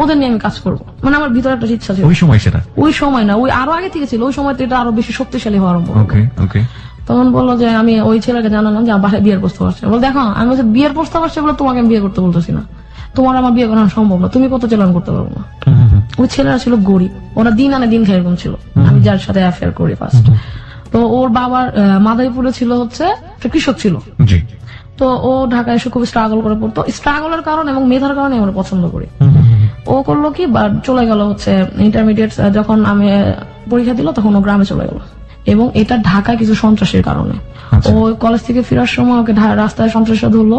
ওদের নিয়ে আমি কাজ করবো। মানে আমার ভিতরে একটা ইচ্ছা ছিল। ওই সময় সেটা? ওই সময় না, ওই আরো আগে থেকে ছিল। ওই সময় তো এটা আরো বেশি শক্তিশালী হওয়া আরম্ভ। ওকে ওকে। তখন বললো যে আমি ওই ছেলেকে জানালাম যে আমার বাসায় বিয়ের প্রস্তাব আসছে। বল দেখো আমি বলছি বিয়ের প্রস্তাব আসছে বলে তোমাকে আমি বিয়ে করতে বলতেছি না, তোমার আমার বিয়ে করানো সম্ভব না, তুমি কত চালান করতে পারবো না। ওই ছেলেরা ছিল গরিব, ওরা দিন আনে দিন খাই এরকম ছিল। আমি যার সাথে অ্যাফেয়ার করি ফার্স্ট, তো ওর বাবার মাদারীপুরে ছিল হচ্ছে একটা কৃষক ছিল। জি। তো ও ঢাকায় এসে খুব স্ট্রাগল করে পড়তো। স্ট্রাগলের কারণে এবং মেধার কারণে আমরা পছন্দ করি। ও করলো কি, বা চলে গেল হচ্ছে ইন্টারমিডিয়েট যখন আমি পরীক্ষা দিল তখন ও গ্রামে চলে গেল, এবং এটা ঢাকায় কিছু সন্ত্রাসের কারণে। ও কলেজ থেকে ফেরার সময় ওকে রাস্তায় সন্ত্রাসীরা ধরলো,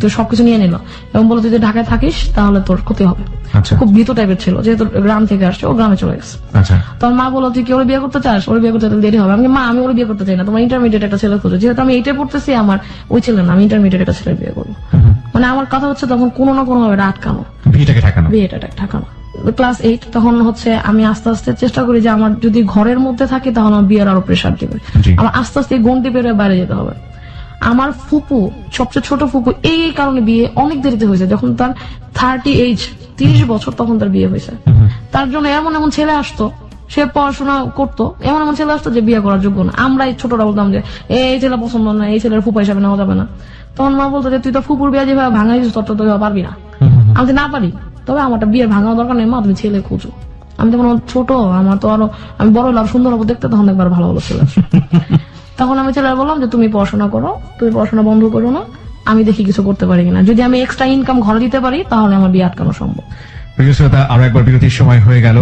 তো সবকিছু নিয়ে নিল এবং বললো তুই যদি ঢাকায় থাকিস তাহলে তোর ক্ষতি হবে। খুব ভীত টাইপের ছিল, যেহেতু গ্রাম থেকে আসছে, ও গ্রামে চলে গেছে। তোর মা বললো তুই কি ওর বিয়ে করতে চাস? ওর বিয়ে করতে দেরি হবে। আমি মা আমি ওর বিয়ে করতে চাই না, তোমার ইন্টারমিডিয়েট একটা ছেলে খুঁজো। যেহেতু আমি এইটা পড়তেছি, আমার ওই ছেলে না, আমি ইন্টারমিডিয়েট একটা ছেলে বিয়ে করবো। মানে আমার কথা হচ্ছে তখন কোনো না কোনো ভাবে আটকানো, বিয়েটা ঠাকানো। ক্লাস 8 তখন হচ্ছে আমি আস্তে আস্তে চেষ্টা করি যে আমার যদি ঘরের মধ্যে থাকে তাহলে আমার বিয়ের আরো প্রেশার দিবে। আমার আস্তে আস্তে গন্ডি পেরিয়ে বাইরে যেতে হবে। আমার ফুপু, সবচেয়ে ছোট ফুপু, এই কারণে বিয়ে অনেক দেরিতে হয়েছে। যখন তার 30 বছর তখন তার বিয়ে হয়েছে। তার জন্য এমন এমন ছেলে আসতো, সে পড়াশোনা করতো, এমন এমন ছেলে আসতো যে বিয়ে করার যোগ্য না। আমরা এই ছোটরা বলতাম যে এই ছেলে পছন্দ না, এই ছেলের ফুপা হিসাবে নেওয়া যাবে না। তখন মা বলতো যে তুই তো ফুপুর বিয়ে যেভাবে ভাঙা দিয়েছিস তত তো পারবি না। আমি না পারি, তবে আমারটা বিয়ের ভাঙাও দরকার নেই মা, তুমি ছেলে খুঁজো। আমি তখন ছোট, আমার তো আরো আমি বড় লাভ সুন্দর হবো দেখতে, তখন একবার ভালো ভালো ছেলে। তখন আমি ছেলে বললাম যে তুমি পড়াশোনা করো, তুমি পড়াশোনা বন্ধ করো না, আমি দেখি কিছু করতে পারি কিনা। যদি আমি এক্সট্রা ইনকাম ঘরে দিতে পারি তাহলে আমার বিয়ে আটকানো সম্ভব। প্রিয় শ্রোতা, আরো একবার বিরতির সময় হয়ে গেল।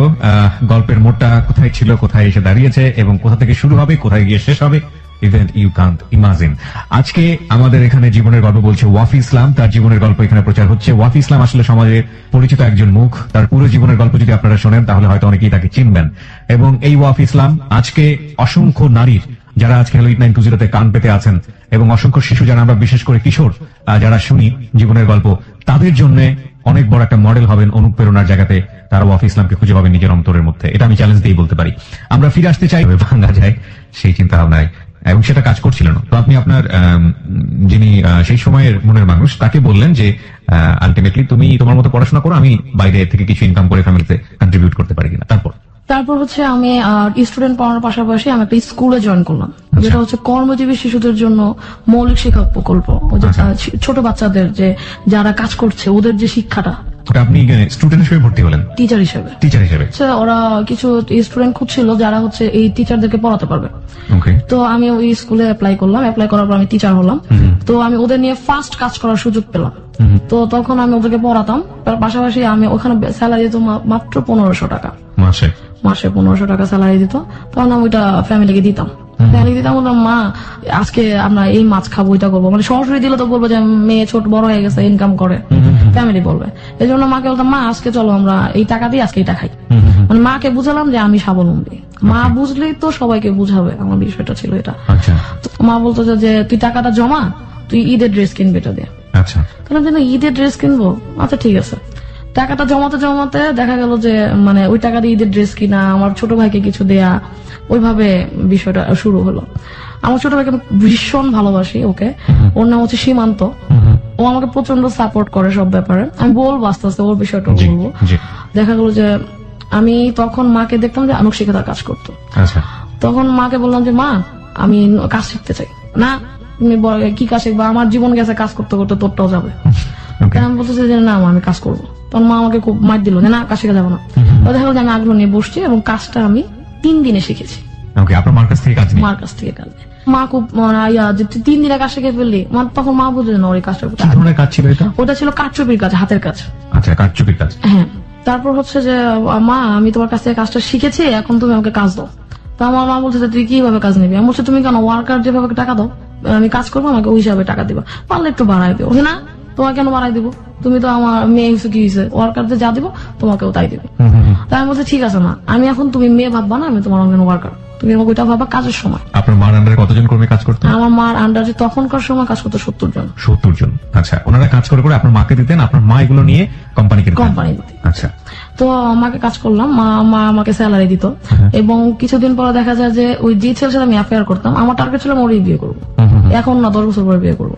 গল্পের মোড়টা কোথায় ছিল, কোথায় এসে দাঁড়িয়েছে এবং কোথা থেকে শুরু হবে, কোথায় গিয়ে শেষ হবে, ইভেন্ট ইউ কান্ট ইমাজিন। আজকে আমাদের এখানে জীবনের গল্প বলছে ওয়াফি ইসলাম, তার জীবনের গল্প এখানে প্রচার হচ্ছে। ওয়াফি ইসলাম আসলে সমাজে পরিচিত একজন মুখ। তার পুরো জীবনের গল্প যদি আপনারা শোনেন তাহলে হয়তো অনেকেই তাকে চিনবেন। এবং এই ওয়াফি ইসলাম আজকে অসংখ্য নারীর, যারা আজকে হ্যালো 8920 কান পেতে আছেন, এবং অসংখ্য শিশু যারা আমরা বিশেষ করে কিশোর যারা শুনি জীবনের গল্প, তাদের জন্য অনেক বড় একটা মডেল হবেন, অনুপ্রেরণার জায়গাতে তারা ওয়াফি ইসলামকে খুঁজে পাবেন নিজের অন্তরের মধ্যে। এটা আমি চ্যালেঞ্জ দিয়ে বলতে পারি। আমরা ফিরে আসতে চাই ভাঙা যায় সেই চিন্তা ভাবনায়, এবং সেটা কাজ করছিল না। তো আপনি আপনার যিনি সেই সময়ের মনের মানুষ তাকে বললেন যে আলটিমেটলি তুমি তোমার মতো পড়াশোনা করো, আমি বাইরে থেকে কিছু ইনকাম করে ফ্যামিলিতে কন্ট্রিবিউট করতে পারি কিনা। তারপর হচ্ছে আমি স্টুডেন্ট পড়ানোর পাশাপাশি আমি একটা স্কুলে জয়েন করলাম, যেটা হচ্ছে কর্মজীবী শিশুদের জন্য মৌলিক শিক্ষা প্রকল্প। ছোট বাচ্চাদের যে যারা কাজ করছে ওদের যে শিক্ষাটা। আপনি স্টুডেন্ট হিসেবে ভর্তি হলেন? টিচার হিসেবে। ওরা কিছু স্টুডেন্ট খুঁজছিল যারা হচ্ছে এই টিচারদেরকে পড়াতে পারবে। তো আমি ওই স্কুলে অ্যাপ্লাই করলাম। অ্যাপ্লাই করার পর আমি টিচার হলাম। তো আমি ওদের নিয়ে ফার্স্ট কাজ করার সুযোগ পেলাম। তো তখন আমি ওদেরকে পড়াতাম, তার পাশাপাশি আমি ওখানে স্যালারি দিত মাত্র 1500 টাকা মাসে 1500 টাকা স্যালারি দিত। তখন আমি ওইটা ফ্যামিলিকে দিতাম। বললাম মা আজকে আমরা এই মাছ খাবো, এটা করবো। মানে সরাসরি দিলে তো বলবো যে মেয়ে ছোট বড় হয়ে গেছে, ইনকাম করে, ফ্যামিলি বলবে। এই জন্য মাকে বলতাম মা আজকে চলো আমরা এই টাকা দিয়ে আজকে এটা খাই। মানে মাকে বুঝালাম যে আমি স্বাবলম্বী। মা বুঝলেই তো সবাইকে বুঝাবে, আমার বিষয়টা ছিল এটা। মা বলতো যে তুই টাকাটা জমা, তুই ঈদের ড্রেস কিনবি এটা দিয়ে। তাহলে ঈদের ড্রেস কিনবো, আচ্ছা ঠিক আছে। টাকাটা জমাতে জমাতে দেখা গেল যে মানে ওই টাকা দিয়ে ঈদের ড্রেস কিনা, আমার ছোট ভাইকে কিছু দেয়া, ওইভাবে বিষয়টা শুরু হলো। আমার ছোট ভাইকে ভীষণ ভালোবাসি, ওকে, ওর নাম হচ্ছে সীমান্ত। ও আমাকে প্রচন্ড সাপোর্ট করে সব ব্যাপারে। আমি বলবো আস্তে আস্তে ওর বিষয়টা বলবো। দেখা গেল যে আমি তখন মাকে দেখতাম যে আনুশিকতার কাজ করতো। তখন মাকে বললাম যে মা আমি কাজ শিখতে চাই। না তুমি কি কাজ শিখবা, আমার জীবন গেছে কাজ করতে করতে, তোরটাও যাবে। আমি বলতেছি যে না আমি কাজ করবো। তখন মা আমাকে খুব মার দিল যে না কাজ শিখে যাবো না। দেখা গেল যে আমি আগ্রহ নিয়ে বসছি এবং কাজটা আমি 3 দিনে শিখেছি। মার কাছ থেকে কাজ। মা খুব 3 দিনে কাজ শিখে ফেললি। তখন মা বুঝে না ওই কাজটা ওটা ছিল কারচুপির কাজ, হাতের কাজ। কারচুপির কাজ, হ্যাঁ। তারপর হচ্ছে যে মা আমি তোমার কাছ থেকে কাজটা শিখেছি, এখন তুমি আমাকে কাজ দাও। তো আমার মা বলছে তুই কিভাবে কাজ নিবি? আমি বলছি তুমি কেন ওয়ার্কার যেভাবে টাকা দাও, আমি কাজ করবো, আমাকে ওই হিসাবে টাকা দিবা, পারলে একটু বাড়াই দিও। না তোমাকে কেন বাড়াই দিব, তুমি তো আমার মেয়ে হয়েছে, কি হয়েছে, ওয়ার্কারদের যা দিব তোমাকেও তাই দিবে। তাই আমি বলছি ঠিক আছে না, আমি এখন তুমি মেয়ে ভাববা না, আমি তোমার অঙ্গন ওয়ার্কার, তুমি আমাকে ওইটা ভাবা কাজের সময়। আপনার মার আন্ডারে কতজন কর্মী কাজ করতো? আমার মার আন্ডারে তখনকার সময় কাজ করতো 70 জন। 70 জন, আচ্ছা। ওনারা কাজ করে করে আপনার মাকে দিতেন, আপনার মা এগুলো নিয়ে কোম্পানি দিতেন। আচ্ছা। তো আমাকে কাজ করলাম, মা আমাকে স্যালারি দিত, এবং কিছুদিন পরে দেখা যায় যে ওই যে ছেলের সাথে আমি অ্যাফেয়ার করতাম, আমার টার্গেট ছিল ওরই বিয়ে করবো, এখন না 10 বছর পরে বিয়ে করবো।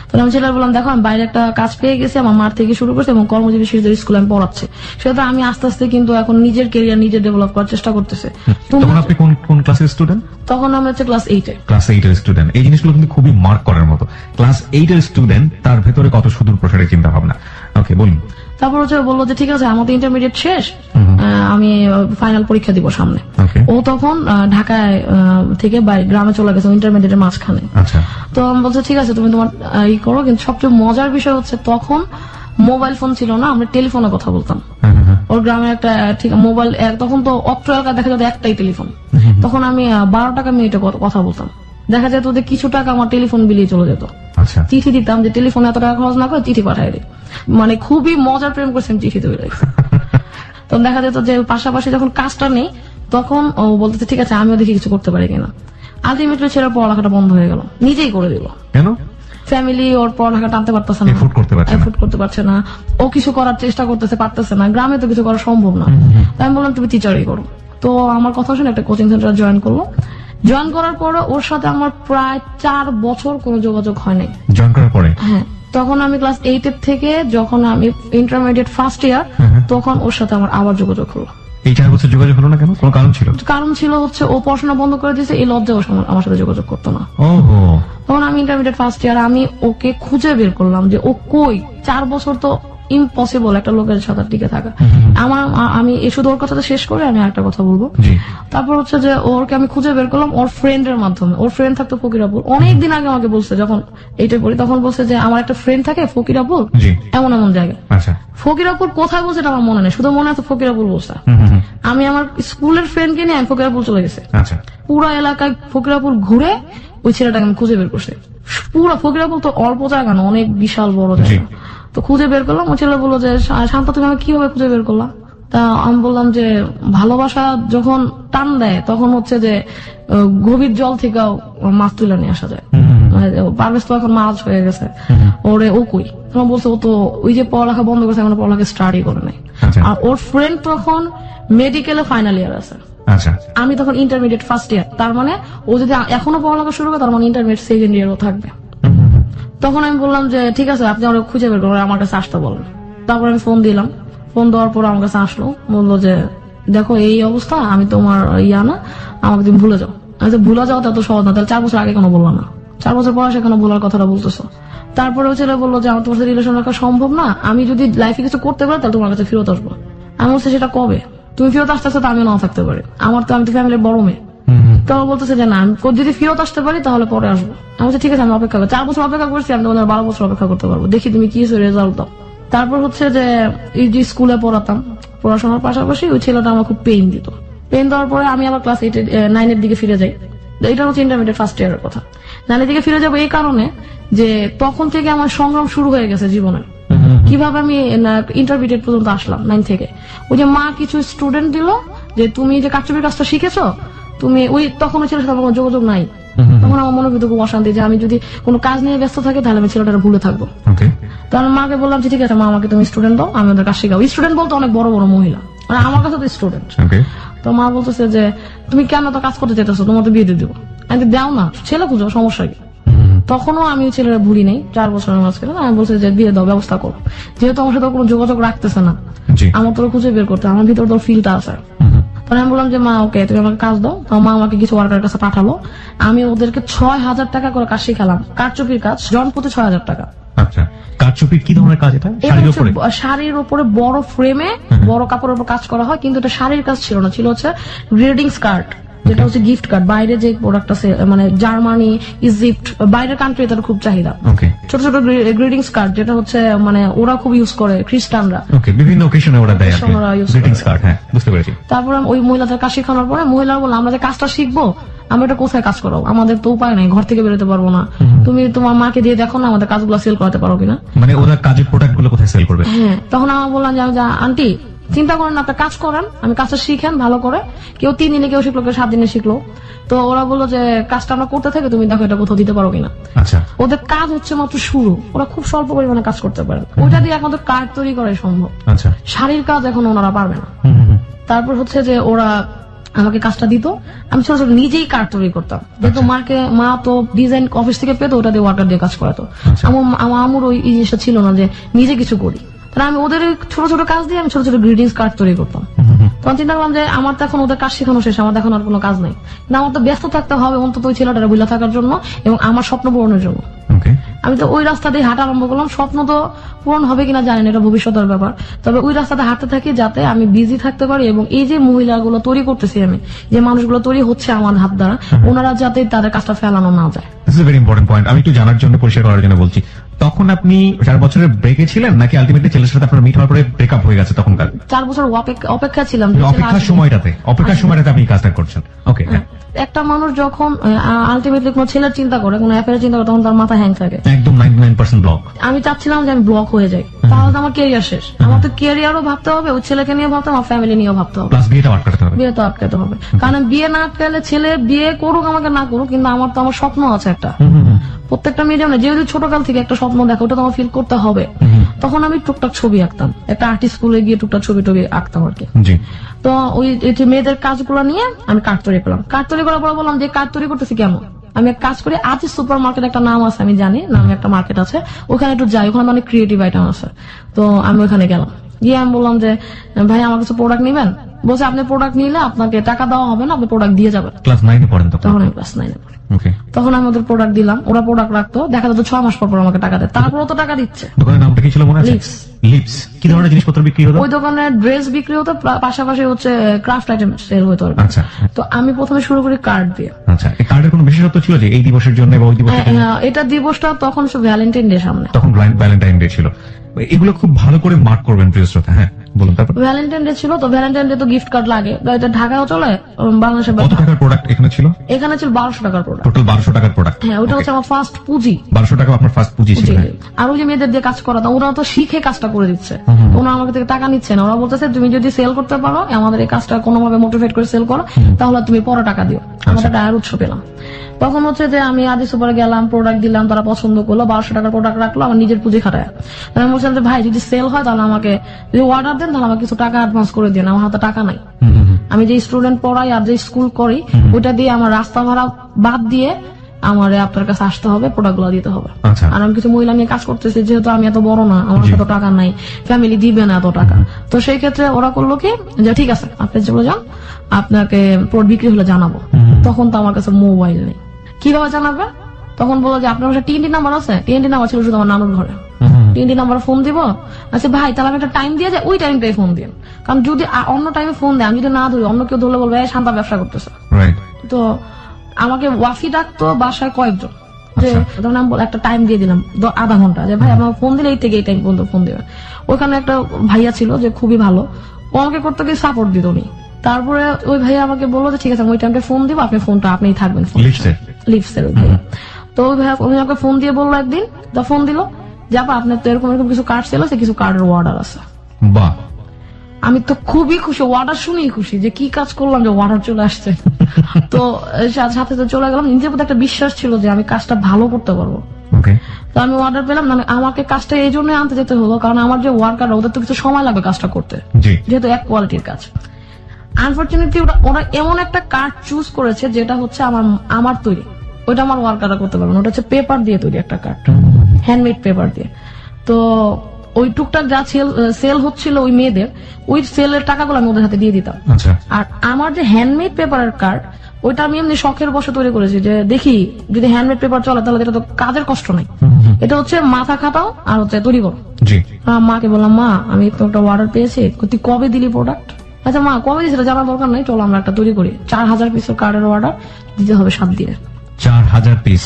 তাহলে আমি ছেলের বললাম, দেখো আমি বাইরে একটা কাজ পেয়ে গেছি, আমার মার থেকে শুরু করছি, এবং কর্মজীবী শিশুদের স্কুলে আমি পড়াচ্ছি, সেটা আমি আস্তে আস্তে কিন্তু এখন নিজের কেরিয়ার নিজে ডেভেলপ করার চেষ্টা করতেছে। তখন আপনি কোন ক্লাসের স্টুডেন্ট? তখন আমি হচ্ছে ক্লাস 8 এ। ক্লাস 8 এর স্টুডেন্ট। এই জিনিসগুলো কিন্তু খুবই মার্ক করার মতো। ক্লাস 8 এর স্টুডেন্ট, তার ভেতরে কত সুদূর প্রসারের চিন্তা ভাবনা। ওকে, বলুন। তারপর হচ্ছে বললো যে ঠিক আছে, আমার তো ইন্টারমিডিয়েট শেষ, আমি ফাইনাল পরীক্ষা দিব সামনে। ও তখন ঢাকায় থেকে গ্রামে চলে গেছে ইন্টারমিডিয়েটের মাঝখানে। আচ্ছা। তো আমি বলছি ঠিক আছে, তুমি তোমার ই করো, কিন্তু সবচেয়ে মজার বিষয় হচ্ছে তখন মোবাইল ফোন ছিল না, আমরা টেলিফোনে কথা বলতাম। ওর গ্রামে একটা ঠিক মোবাইল, তখন তো অত্র এলাকায় দেখা যেত একটাই টেলিফোন, তখন আমি 12 টাকা মিনিটে কথা বলতাম। দেখা যেত যে কিছু টাকা আমার টেলিফোন বিলিয়ে চলে যেত। আচ্ছা। চিঠি দিতাম, যে টেলিফোনে এত টাকা খরচ না করে চিঠি পাঠাই দিই, মানে খুবই মজার প্রেম করছেন চিঠি তৈরি। তো দেখা যেত যে পাশাপাশি যখন কাজটা নেই, তখন ও বলতেছে ঠিক আছে আমিও দেখি কিছু করতে পারি কিনা। আলটিমেটলি ছেলের পড়ালেখাটা বন্ধ হয়ে গেল, নিজেই করে দিল। কেন? ফ্যামিলি ওর পড়ালেখা টানতে পারতেছে না, এফোর্ড করতে পারছে না। ও কিছু করার চেষ্টা পারতেছে না, গ্রামে তো কিছু করা সম্ভব না। তাই আমি বললাম তুমি টিচারই করো। তো আমার কথা শুনে একটা কোচিং সেন্টার জয়েন করলো। জয়েন করার পরে ওর সাথে আমার প্রায় 4 বছর কোনো যোগাযোগ হয় নাই। জয়েন করার পরে? হ্যাঁ। তখন আমি ক্লাস 8 এর থেকে যখন আমি ইন্টারমিডিয়েট ফার্স্ট ইয়ার, তখন ওর সাথে আমার আবার যোগাযোগ হলো। এই 4 বছর যোগাযোগ হলো না কেন? কোনো কারণ ছিল? কারণ ছিল হচ্ছে ও পড়াশোনা বন্ধ করে দিয়েছে, এই লজ্জা আমার সাথে যোগাযোগ করতো না। ওহো। তখন আমি ইন্টারমিডিয়েট ফার্স্ট ইয়ার, আমি ওকে খুঁজে বের করলাম যে ও কই। 4 বছর তো ইম্পসিবল একটা লোকের সাথে টিকে থাকা। আমি শুধু ওর কথাটা শেষ করে আমি একটা কথা বলবো। তারপর হচ্ছে যে ওরকে আমি খুঁজে বের করলাম ওর ফ্রেন্ডের মাধ্যমে। ওর ফ্রেন্ড থাকতো ফকিরাপুর, অনেকদিন আগে আমাকে বলছে, যখন এইটা পড়ি তখন বলছে যে আমার একটা ফ্রেন্ড থাকে ফকিরাপুর এমন এমন জায়গায়। ফকিরাপুর কোথায় বলছে এটা আমার মনে নেই, শুধু মনে আছে ফকিরাপুর বলছে। আমি আমার স্কুলের ফ্রেন্ডকে নিয়ে আমি ফকিরাপুর চলে গেছে। পুরো এলাকায় ফকিরাপুর ঘুরে ওই ছেলেটাকে আমি খুঁজে বের করছি। পুরো ফকিরাপুর তো অল্প জায়গা না, অনেক বিশাল বড় জায়গা। তো খুঁজে বের করলাম। ওই ছেলে বললো যে শান্ত তুমি আমাকে কিভাবে খুঁজে বের করলা? তা আমি বললাম যে ভালোবাসা যখন টান দেয় তখন হচ্ছে যে গভীর জল থেকেও মাছ তুলে নিয়ে আসা যায়। পারভেজ তো এখন মাছ হয়ে গেছে, ওরে ও কই? তোমার বলছে ও তো ওই যে পড়ালেখা বন্ধ করেছে, এখন পড়ালেখা স্টার্টই করে নাই। আর ওর ফ্রেন্ড তখন মেডিকেলে ফাইনাল ইয়ার আছে, আমি তখন ইন্টারমিডিয়েট ফার্স্ট ইয়ার। তার মানে ও যদি এখনো পড়ালেখা শুরু করে, তার মানে ইন্টারমিডিয়েট সেকেন্ড ইয়ারও থাকবে। তখন আমি বললাম যে ঠিক আছে আপনি আমার খুঁজে বের করেন, আমার কাছে আসতে বলেন। তারপর আমি ফোন দিলাম, ফোন দেওয়ার পর আমার কাছে আসলো, বললো যে দেখো এই অবস্থা, আমি তোমার না, আমাকে তুমি ভুলে যাও। আমি তো ভুলে যাও তত সহজ না, তাহলে 4 বছর আগে কেন বললো না? 4 বছর পর সেখানে ভুলার কথাটা বলতেছো। তারপরে ওই ছেলে বললো যে আমার তোমার সাথে রিলেশন রাখা সম্ভব না, আমি যদি লাইফে কিছু করতে পারি তাহলে তোমার কাছে ফেরত আসবো। আমি বলছি সেটা কবে? তুমি ফেরত আসতে আসতে আমিও নাও থাকতে পারি, আমি তো ফ্যামিলির বড় মেয়ে। তখন বলতেছে যে না, আমি যদি ফেরত আসতে পারি তাহলে পরে আসবো। আমি বলছি ঠিক আছে, আমি অপেক্ষা করি। 4 বছর অপেক্ষা করছি, আমি তোমাদের 12 বছর অপেক্ষা করতে পারবো, দেখি তুমি কি রেজাল্ট দাও। তারপর হচ্ছে যে এই যে স্কুলে পড়াতাম, পড়াশোনার পাশাপাশি ওই ছেলেটা আমার খুব পেইন দিত। পেইন দেওয়ার পরে আমি আবার ক্লাস 9 এর দিকে ফিরে যাই। এটা হচ্ছে ইন্টারমিডিয়েট ফার্স্ট ইয়ারের কথা। 9 এর দিকে ফিরে যাবো এই কারণে যে তখন থেকে আমার সংগ্রাম শুরু হয়ে গেছে জীবনের। কিভাবে আমি ইন্টারমিডিয়েট পর্যন্ত আসলাম 9 থেকে। ওই যে মা কিছু স্টুডেন্ট দিল যে তুমি যে কারচুপির কাজটা শিখেছো, তুমি তখন ওই ছেলের সাথে কোনো যোগাযোগ নাই। তখন আমার মনে ভিতরে খুব অশান্তি যে আমি যদি কোনো কাজ নিয়ে ব্যস্ত থাকি তাহলে আমি ছেলেটা ভুলে থাকবো। তো আমি মাকে বললাম যে ঠিক আছে মা, আমাকে তুমি স্টুডেন্ট দাও, আমি ওদের কাজ শিখাবো। স্টুডেন্ট বলতে অনেক বড় বড় মহিলা, মানে আমার কাছে তো স্টুডেন্ট। তো মা বলতেছে যে তুমি কেন তো কাজ করতে চাইতেছো, তোমার তো বিয়ে দিয়ে দিবো। আমি দাও না, ছেলে খুঁজো, সমস্যা কি? তখনও আমি ছেলেরা ভুলি নেই, 4 বছরের মাঝখানে আমি বলছি যে বিয়ে দাও, ব্যবস্থা করো। যেহেতু আমার সাথে কোনো যোগাযোগ রাখতেছে না, আমার তোর খুঁজে বের করতে, আমার ভিতরে তোর ফিলটা আছে। তখন আমি বললাম যে মা ওকে তুমি আমাকে কাজ দাও। মা আমাকে কিছু ওয়ার্কারের কাছে পাঠালো, আমি ওদেরকে 6000 টাকা করে কাজ শিখালাম, কারচুপির কাজ, জন প্রতি 6000 টাকা। আচ্ছা, কারচুপির কি ধরনের কাজ এটা? শাড়ির উপরে বড় ফ্রেমে বড় কাপড়ের উপর কাজ করা হয়, কিন্তু এটা শাড়ির কাজ ছিল না, ছিল হচ্ছে গ্রেডিং স্কার্ট, যেটা হচ্ছে গিফট কার্ড। বাইরে যে প্রোডাক্ট আছে, মানে জার্মানি, ইজিপ্ট, বাইরের কান্ট্রি এটার খুব চাহিদা। ছোট ছোট গ্রিটিংস কার্ড, যেটা হচ্ছে মানে ওরা খুব ইউজ করে, খ্রিস্টানরা বিভিন্ন অকেশনে ওরা দেয় গ্রিটিংস কার্ড। হ্যাঁ, বুঝতে পেরেছি। তারপরে ওই মহিলাদের কাজ শেখানোর পরে মহিলারা বললো আমরা যে কাজটা শিখবো, আমরা এটা কোথায় কাজ করাবো, আমাদের তো উপায় নাই, ঘর থেকে বেরোতে পারবো না, তুমি তোমার মাকে দিয়ে দেখো না আমাদের কাজগুলো সেল করাতে পারো কিনা, মানে ওরা কাজের প্রোডাক্ট গুলো কোথায় সেল করবে। হ্যাঁ, তখন আমি বললাম যে আন্টি চিন্তা করেন একটা কাজ করেন, আমি কাজটা শিখেন ভালো করে, কেউ 3 দিনে কেউ শিখলো, কেউ 7 দিনে শিখলো। তো ওরা বললো যে কাজটা আমরা করতে থাকি, তুমি দেখো এটা কোথাও দিতে পারো কিনা। আচ্ছা, ওদের কাজ হচ্ছে মাত্র শুরু, ওরা খুব স্বল্প পরিমাণে কাজ করতে পারে, ওইটা দিয়ে একমাত্র কার্ড তৈরি করাই সম্ভব। আচ্ছা, শাড়ির কাজ এখন ওনারা পারবে না। হুম, হুম, হুম। তারপর হচ্ছে যে ওরা আমাকে কাজটা দিত, আমি ছোট ছোট নিজেই কার্ড তৈরি করতাম, যেহেতু মা তো ডিজাইন অফিস থেকে পেতো, ওটা দিয়ে ওয়ার্কার দিয়ে কাজ করাতো। আচ্ছা। আমার আমুর ওই জিনিসটা ছিল না যে নিজে কিছু করি, তাহলে আমি ওদের ওই ছোট ছোট কাজ দিয়ে আমি ছোট ছোট গ্রিটিংস কার্ড তৈরি করতাম। তখন চিন্তা করলাম যে আমার তো এখন ওদের কাজ শেখানো শেষ, আমার তো এখন আর কোনো কাজ নাই, না আমার তো ব্যস্ত থাকতে হবে অন্তত ওই ছেলেটারা বুঝলা থাকার জন্য এবং আমার স্বপ্ন পূরণের জন্য। ওকে, আমি তো ওই রাস্তা দিয়ে হাঁটা আরম্ভ করলাম, স্বপ্ন তো পূরণ হবে কিনা জানি না, এটা ভবিষ্যতের ব্যাপার, তবে ওই রাস্তাতে হাঁটতে থাকি যাতে আমি বিজি থাকতে পারি এবং এই যে মহিলাগুলো তৈরি করতেছি আমি, যে মানুষগুলো তৈরি হচ্ছে আমার হাত দ্বারা, ওনারা যাতে তাদের কাজটা ফেলানো না যায়। This is very important point. আমি একটু জানার জন্য, পরিষ্কার করার জন্য বলছি, তখন আপনি 4 বছরের ব্রেকে ছিলেন নাকি আলটিমেটলি ছেলের সাথে আপনার মিট হওয়ার পরে ব্রেকআপ হয়ে গেছে তখনকার? 4 বছর অপেক্ষা ছিলাম যে ছেলে অপেক্ষার আসবে। সময়টাতে আপনি কাজটা করছেন। ওকে, একটা মানুষ যখন আলটিমেটলি কোনো ছেলের চিন্তা করে, কোনো অ্যাফেয়ারের চিন্তা করে, তখন তার মাথা হ্যাং থাকে। একদম 99% ব্লক। আমি চাচ্ছিলাম যে আমি ব্লক হয়ে যাই, তাহলে তো আমার কেরিয়ার শেষ। আমার তো কেরিয়ারও ভাবতে হবে, ওই ছেলেকে নিয়ে ভাবতে হবে, আমার ফ্যামিলি নিয়েও ভাবতে হবে, প্লাস বিয়েটা আটকাতে হবে। বিয়ে তো আটকাতে হবে। কারণ বিয়ে না আটকালে ছেলে বিয়ে করুক আমাকে না করুক, কিন্তু আমার তো আমার স্বপ্ন আছে একটা। প্রত্যেকটা মেয়ে যেমন যেহেতু ছোটকাল থেকে একটা স্বপ্ন দেখো, ওটা তো আমার ফিল করতে হবে। তখন আমি টুকটাক ছবি আঁকতাম, একটা আর্টিস্ট স্কুলে গিয়ে টুকটাক ছবি টবি আঁকতাম আর কি। জি, তো ওই যে মেয়েদের কাজগুলো নিয়ে আমি কার্ড তৈরি করলাম। কার্ড তৈরি করার পর বললাম যে কার্ড তৈরি করতেছি কেন, আমি এক কাজ করি, আজ সুপার মার্কেট একটা নাম আছে আমি জানি, নামে একটা মার্কেট আছে, ওখানে একটু যাই, ওখানে অনেক ক্রিয়েটিভ আইটেম আছে। তো আমি ওখানে গেলাম, গিয়ে আমি বললাম যে ভাই আমার কাছে প্রোডাক্ট নিবেন? বলছে আপনি প্রোডাক্ট নিলে আপনাকে টাকা দেওয়া হবে না, আপনি প্রোডাক্ট দিয়ে যাবেন। ক্লাস 9 পড়েন তখন? তখন আমি ক্লাস 9 পড়ি। ওকে, তখন আমি ওদের প্রোডাক্ট দিলাম, ওরা প্রোডাক্ট রাখতো, দেখা যেত 6 মাস পর পর আমাকে টাকা দেয়, তারপরও তো টাকা দিচ্ছে। দোকানের নামটা কি ছিল মনে আছে? লিপস। লিপস। কি ধরনের জিনিসপত্র বিক্রি হতো? ওই দোকানে ড্রেস বিক্রি হতো, পাশাপাশি হচ্ছে ক্রাফট আইটেম সেল হতো। আচ্ছা, তো আমি প্রথমে শুরু করি কার্ড দিয়ে। আচ্ছা, এই কার্ডের কোনো বিশেষত্ব ছিল যে এই দিবসের জন্য বা ওই দিবসের জন্য? এটা দিবসটা তখন ভ্যালেন্টাইন ডে সামনে, তখন ভ্যালেন্টাইন ডে ছিল। এগুলো খুব ভালো করে মার্ক করবেন প্রিয় শ্রোতা। হ্যাঁ, বলুন। তারপর ভ্যালেন্টাইন ডে ছিল, তো ভ্যালেন্টাইন ডে তো গিফট কার্ড লাগে, এটা ঢাকাও চলে, বাংলাদেশে কত টাকার প্রোডাক্ট এখানে ছিল? এখানে ছিল 1200 টাকার প্রোডাক্ট। টোটাল 1200 টাকার প্রোডাক্ট। হ্যাঁ, ওটা হচ্ছে আমার ফার্স্ট পুঁজি। 1200 টাকা আপনার ফার্স্ট পুঁজি ছিল। হ্যাঁ। আর ওই যে মেয়েদের দিয়ে কাজ করাতাম, ওরা তো শিখে কাজটা করে দিচ্ছে, ওরা আমাকে থেকে টাকা নিচ্ছে না, ওরা বলতেছে তুমি যদি সেল করতে পারো, আমাদের এই কাজটা কোনোভাবে মোটিভেট করে সেল করো, তাহলে তুমি পরে টাকা দিও। আমরা একটা আয়ের উৎস পেলাম। তখন হচ্ছে যে আমি আদি সুপারে গেলাম, প্রোডাক্ট দিলাম, তারা পছন্দ করলো, 1200 টাকার প্রোডাক্ট রাখলো, আমার নিজের পুঁজি খাটায়। আমি বলছিলাম যে ভাই যদি সেল হয় তাহলে আমাকে যদি অর্ডার দেন তাহলে আমাকে কিছু টাকা অ্যাডভান্স করে দিন, আমার হাতে টাকা নাই। আমি যে স্টুডেন্ট পড়াই আর যে স্কুল করি, ওইটা দিয়ে আমার রাস্তা ভাড়া বাদ দিয়ে আমার আপনার কাছে আসতে হবে, প্রোডাক্ট গুলো দিতে হবে। আচ্ছা, আর আমি কিছু মহিলা নিয়ে কাজ করতেছি, যেহেতু আমি এত বড় না, আমার কাছে তো টাকা নাই, ফ্যামিলি দিবে না এত টাকা। তো সেই ক্ষেত্রে ওরা করলো কি যে ঠিক আছে আপনি চলে যান, আপনাকে প্রোডাক্ট বিক্রি হলে জানাবো। তখন তো আমার কাছে মোবাইল নেই, কিভাবে জানাবে? তখন বললো যে আপনার কাছে TNT নাম্বার আছে? TNT নাম্বার ছিল শুধু আমার নানুর ঘরে। TNT নাম্বার ফোন দিব? আচ্ছা ভাই তাহলে আমি একটা টাইম দিয়ে যাই, ওই টাইমটাই ফোন দিন, কারণ যদি অন্য টাইমে ফোন দেয়, আমি যদি না ধরি, অন্য কেউ ধরলে বলবে শান্তা ব্যবসা করতেছে। তো আমাকে ওয়াফি ডাকতো বাসায় কয়েকজন, যে তখন আমি একটা টাইম দিয়ে দিলাম আধা ঘন্টা, যে ভাই আমার ফোন দিলে এই থেকে এই টাইম পর্যন্ত ফোন দেবে। ওখানে একটা ভাইয়া ছিল যে খুবই ভালো, ও আমাকে করতে গিয়ে সাপোর্ট দিত উনি। তারপরে ওই ভাইয়া আমাকে বললো যে ঠিক আছে ওই টাইমটা ফোন দিব, আপনি ফোনটা আপনিই থাকবেন লিপসের। তো ওই ভাইয়া উনি আমাকে ফোন দিয়ে বললো একদিন, তা ফোন দিল যে আপা আপনার তো এরকম এরকম কিছু কার্ড ছিল, সে কিছু কার্ডের অর্ডার আছে। বাহ, আমি তো খুবই খুশি, অর্ডার শুনেই খুশি, যে কি কাজ করলাম যে অর্ডার চলে আসছে। তো সাথে সাথে চলে গেলাম, নিজের প্রতি একটা বিশ্বাস ছিল যে আমি কাজটা ভালো করতে পারবো। তো আমি অর্ডার পেলাম, মানে আমাকে কাজটা এই জন্য আনতে যেতে হলো কারণ আমার যে ওয়ার্কার ওদের তো কিছু সময় লাগবে কাজটা করতে, যেহেতু এক কোয়ালিটির কাজ। আনফরচুনেটলি ওরা এমন একটা কার্ড চুজ করেছে যেটা হচ্ছে আমার তৈরি, ওইটা আমার ওয়ার্কাররা করতে পারবে না, ওটা হচ্ছে পেপার দিয়ে তৈরি একটা কার্ড, হ্যান্ডমেড পেপার দিয়ে। তো ওই টুকটাক যা সেল হচ্ছিল ওই মেয়েদের, ওই সেলের টাকাগুলো আমি ওদের হাতে দিয়ে দিতাম। আর আমার যে হ্যান্ডমেড পেপারের কার্ড, ওইটা আমি এমনি শখের বসে তৈরি করেছি, যে দেখি যদি হ্যান্ডমেড পেপার চলে তাহলে এটা তো কাজের কষ্ট নাই, এটা হচ্ছে মাথা খাটাও আর হচ্ছে তৈরি করো। মাকে বললাম মা আমি তো একটা অর্ডার পেয়েছি, তুই কবে দিলি প্রোডাক্ট? আচ্ছা মা কবে দিয়েছিল জানার দরকার নাই, চলো আমরা একটা তৈরি করি, 4000 পিসের কার্ডের অর্ডার দিতে হবে 7 দিনে। 4000 পিস?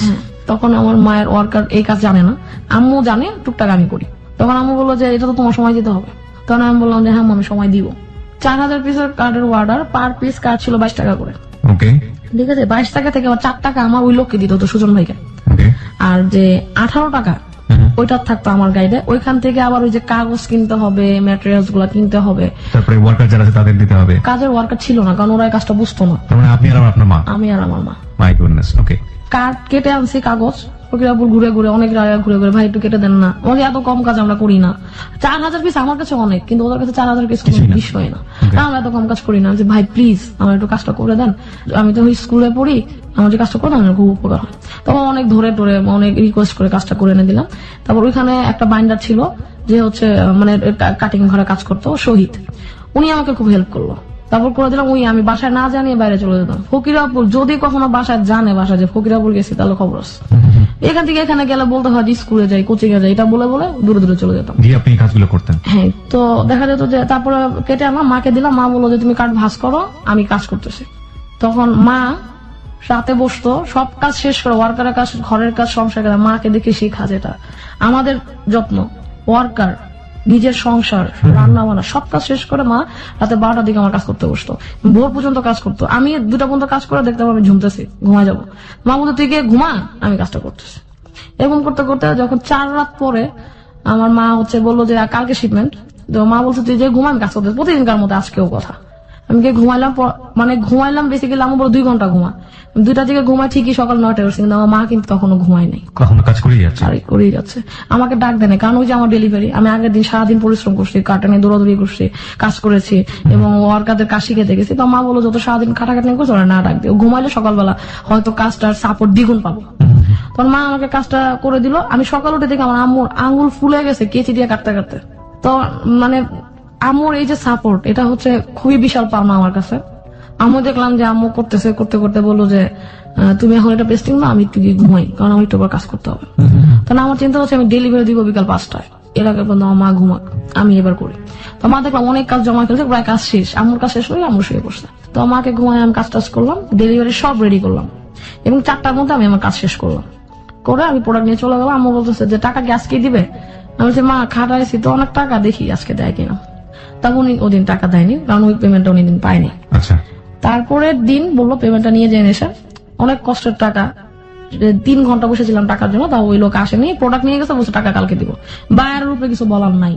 তখন আমার মায়ের ওয়ার্কার এই কাজ জানে না, আম্মু জানে, টুকটাক আমি করি। তখন আম্মু বললো যে এটা তো তোমার সময় দিতে হবে। তখন আমি বললাম যে হ্যাঁ আমি সময় দিব। 4000 পিসের কার্ডের অর্ডার, পার পিস কার্ড ছিল 22 টাকা করে। ঠিক আছে, 22 টাকা থেকে 4 টাকা আমার ওই লোককে দিতে হতো, সুজন ভাইকে। আর যে 18 টাকা ওইটা থাকতো আমার গাইডে। ওইখান থেকে আবার ওই যে কাগজ কিনতে হবে, ম্যাটেরিয়ালস গুলা কিনতে হবে, তারপরে ওয়ার্কার যারা আছে তাদের দিতে হবে। কাজের ওয়ার্কার ছিল না, কারণ ওরা এই কাজটা বুঝতো না। তার মানে আপনি আর আপনার মা? আমি আর আমার মা। My goodness. ওকে, কাঠ কেটে আনছি, কাগজ ফকিরাপুর ঘুরে ঘুরে, অনেক জায়গায় ঘুরে ঘুরে, ভাই একটু কেটে দেন না, আমাকে এত কম কাজ আমরা করি না। 4000 পিস আমার কাছে অনেক, কিন্তু ওদের কাছে 4000 পিস কোনো বিষয় না। আমরা এত কম কাজ করি না, যে ভাই প্লিজ আমার একটু কাজটা করে দেন, আমি তো স্কুলে পড়ি, আমার যে কাজটা করে দেন আমার খুব উপকার হয়। তখন অনেক ধরে টরে অনেক রিকোয়েস্ট করে কাজটা করে এনে দিলাম। তারপর ওইখানে একটা বাইন্ডার ছিল যে হচ্ছে মানে কাটিং ঘরে কাজ করতো, শহীদ, উনি আমাকে খুব হেল্প করলো। তারপর করে দিলাম, ওই আমি বাসায় না জানিয়ে বাইরে চলে যেতাম। ফকিরাপুর যদি কখনো বাসায় জানে, বাসায় যে ফকিরাপুর গেছি, তাহলে খবর আছে। এখান থেকে এখানে গেলে বলতে হয় স্কুলে যাই, কোচিং এ যাই, এটা বলে বলে দূরে দূরে চলে যেতাম। দিয়ে আপনি কাজগুলো করতেন? হ্যাঁ। তো দেখা যেত যে তারপরে কেটে আমার মাকে দিলাম, মা বললো যে তুমি কাঠ ভাঁজ করো, আমি কাজ করতেছি। তখন মা রাতে বসতো, সব কাজ শেষ করে, ওয়ার্কারের কাজ, ঘরের কাজ, সংসার কাজ, মাকে দেখে শিখা, যেটা আমাদের যত্ন, ওয়ার্কার, নিজের সংসার, রান্না বান্না সব কাজ শেষ করে মা রাতে 12টার দিকে আমার কাজ করতে বসতো, ভোর পর্যন্ত কাজ করতো। আমি 2টা পর্যন্ত কাজ করে দেখতাম আমি ঝুমতেছি, ঘুমায় যাবো, মা বলতো তুই গিয়ে ঘুমা, আমি কাজটা করতেছি। এরকম করতে করতে যখন 4 রাত পরে আমার মা হচ্ছে বললো যে কালকে শিপমেন্ট, তো মা বলছে তুই যে ঘুমা, আমি কাজ করতেছি। প্রতিদিনকার মতো আজকেও কথা, আমি গিয়ে ঘুমাইলাম, মানে ঘুমাইলাম বেসিক্যালি আমার বলো 2 ঘন্টা ঘুমা, 2টার দিকে ঘুমাই ঠিকই, সকাল 9টায় উঠছি, কিন্তু আমার মা কিন্তু তখনও ঘুমায় নাই, কখনো কাজ করেই যাচ্ছে, আর করেই যাচ্ছে। আমাকে ডাক দেয় না, কারণ ওই যে আমার ডেলিভারি, আমি আগের দিন সারাদিন পরিশ্রম করছি, কাটানে দৌড়াদৌড়ি করছি, কাজ করেছি, এবং ওয়ার্কারদের কাজ শিখে দেখেছি। তো মা বলো যত সারাদিন খাটাখাটি করছো না ডাক দিও, ঘুমাইলে সকালবেলা হয়তো কাজটার সাপোর্ট দ্বিগুণ পাবো। তখন মা আমাকে কাজটা করে দিল। আমি সকাল উঠে দেখি আমার আম্মুর আঙ্গুল ফুলে গেছে কেচি দিয়ে কাটতে কাটতে। তো মানে আম্মুর এই যে সাপোর্ট, এটা হচ্ছে খুবই বিশাল পাওনা আমার কাছে। আম্মু দেখলাম যে আম্মু করতেছে, করতে করতে বললো যে তুমি এখন এটা পেস্টিং না, আমি একটু গিয়ে ঘুমাই, কারণ আমি একটু আবার কাজ করতে হবে। তখন আমার চিন্তা হচ্ছে আমি ডেলিভারি দিব বিকাল 5টায়, এর আগে পর্যন্ত আমার মা ঘুমাক, আমি এবার করি। তো মা দেখলাম অনেক কাজ জমা ফেলছে, প্রায় কাজ শেষ, আম্মুর কাজ শেষ হয়ে আম্মু শুয়ে পড়ছে। তো মাকে ঘুমায় আমি কাজ টাজ করলাম, ডেলিভারি সব রেডি করলাম, এবং 4টার মধ্যে আমি আমার কাজ শেষ করলাম। করে আমি প্রোডাক্ট নিয়ে চলে গেলাম। আম্মু বলতেছে যে টাকা কি আজকে দিবে? আমি বলছি মা খাটাইছি তো অনেক টাকা, দেখি আজকে দেয় কিনা। তখন উনি ওদিন টাকা দেয়নি, কারণ ওই পেমেন্টটা উনি দিন পায়নি। আচ্ছা। তারপরের দিন বললো পেমেন্টটা নিয়ে জেনে এসে, অনেক কষ্টের টাকা, 3 ঘন্টা বসেছিলাম টাকার জন্য, তাও ওই লোক আসেনি, প্রোডাক্ট নিয়ে গেছে, বলছে টাকা কালকে দিব, বায়ারের উপরে কিছু বলার নাই।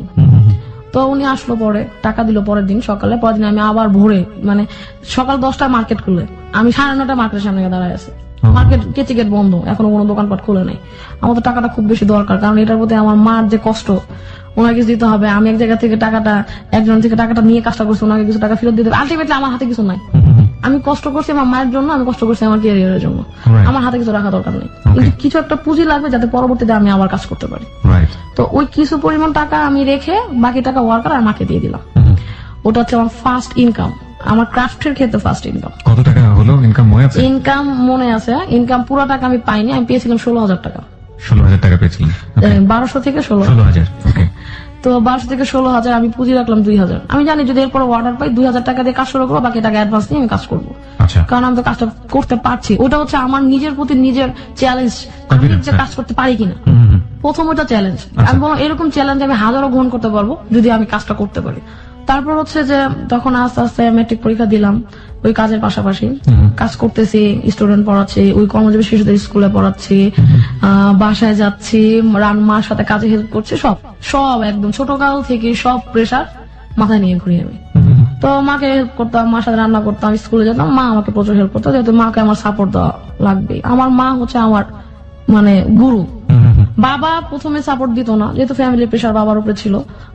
তো উনি আসলো, পরে টাকা দিল পরের দিন সকালে। পরের দিন আমি আবার ভোরে, মানে সকাল 10টায় মার্কেট খুলে, আমি 9:30 মার্কেটের সামনে দাঁড়ায় আছি। মার্কেট কেচি গেট বন্ধ, এখনো কোনো দোকানপাট খুলে নাই। আমার তো টাকাটা খুব বেশি দরকার, কারণ এটার প্রতি আমার মার যে কষ্ট, ওনাকে কিছু দিতে হবে। আমি এক জায়গা থেকে টাকাটা, একজন থেকে টাকাটা নিয়ে কাজটা করছি, ওনাকে কিছু টাকা ফেরত দিতে হবে। আলটিমেটলি আমার হাতে কিছু নাই। আমি কষ্ট করছি আমার মায়ের জন্য, আমি কষ্ট করছি আমার ক্যারিয়ারের জন্য, আমার হাতে কিছু রাখা দরকার নেই, কিন্তু কিছু একটা পুঁজি লাগবে যাতে পরবর্তীতে আমি আবার কাজ করতে পারি। তো ওই কিছু পরিমাণ টাকা আমি রেখে বাকি টাকা ওয়ার্কার আর মাকে দিয়ে দিলাম। ওটা হচ্ছে আমার ফার্স্ট ইনকাম, আমার ক্রাফটের ক্ষেত্রে ফার্স্ট ইনকাম। কত টাকা হলো ইনকাম? ইনকাম মনে আছে, ইনকাম পুরো টাকা আমি পাইনি, আমি পেয়েছিলাম 16,000 টাকা। 16,000 টাকা পেয়েছিলেন? 1200 থেকে 16,000। ওকে। তো 1200 থেকে 16,000 আমি পুঁজি রাখলাম 2,000। আমি জানি যদি এরপর অর্ডার পাই 2,000 টাকা দিয়ে কাজ শুরু করবো, বাকি টাকা অ্যাডভান্স নিয়ে আমি কাজ করবো, কারণ আমি তো কাজটা করতে পারছি। ওটা হচ্ছে আমার নিজের প্রতি নিজের চ্যালেঞ্জ, আমি যে কাজ করতে পারি কিনা, প্রথম ওটা চ্যালেঞ্জ। আমি বললাম এরকম চ্যালেঞ্জ আমি হাজারো গ্রহণ করতে পারবো যদি আমি কাজটা করতে পারি। তারপর হচ্ছে যে তখন আস্তে আস্তে ম্যাট্রিক পরীক্ষা দিলাম, ওই কাজের পাশাপাশি কাজ করতেছি, স্টুডেন্ট পড়াচ্ছি, ওই কর্মজীবী শিশুদের স্কুলে পড়াচ্ছি, বাসায় যাচ্ছি, মার সাথে কাজে হেল্প করছি, সব সব একদম ছোটকাল থেকে সব প্রেশার মাথায় নিয়ে ঘুরি আমি। তো মাকে হেল্প করতাম, মার সাথে রান্না করতাম, স্কুলে যেতাম, মা আমাকে প্রচুর হেল্প করতো, যেহেতু মাকে আমার সাপোর্ট দেওয়া লাগবে। আমার মা হচ্ছে আমার মানে গুরু। বাবা প্রথমে সাপোর্ট দিত না, যেহেতু ফ্যামিলির প্রেশার বাবার উপরে ছিল।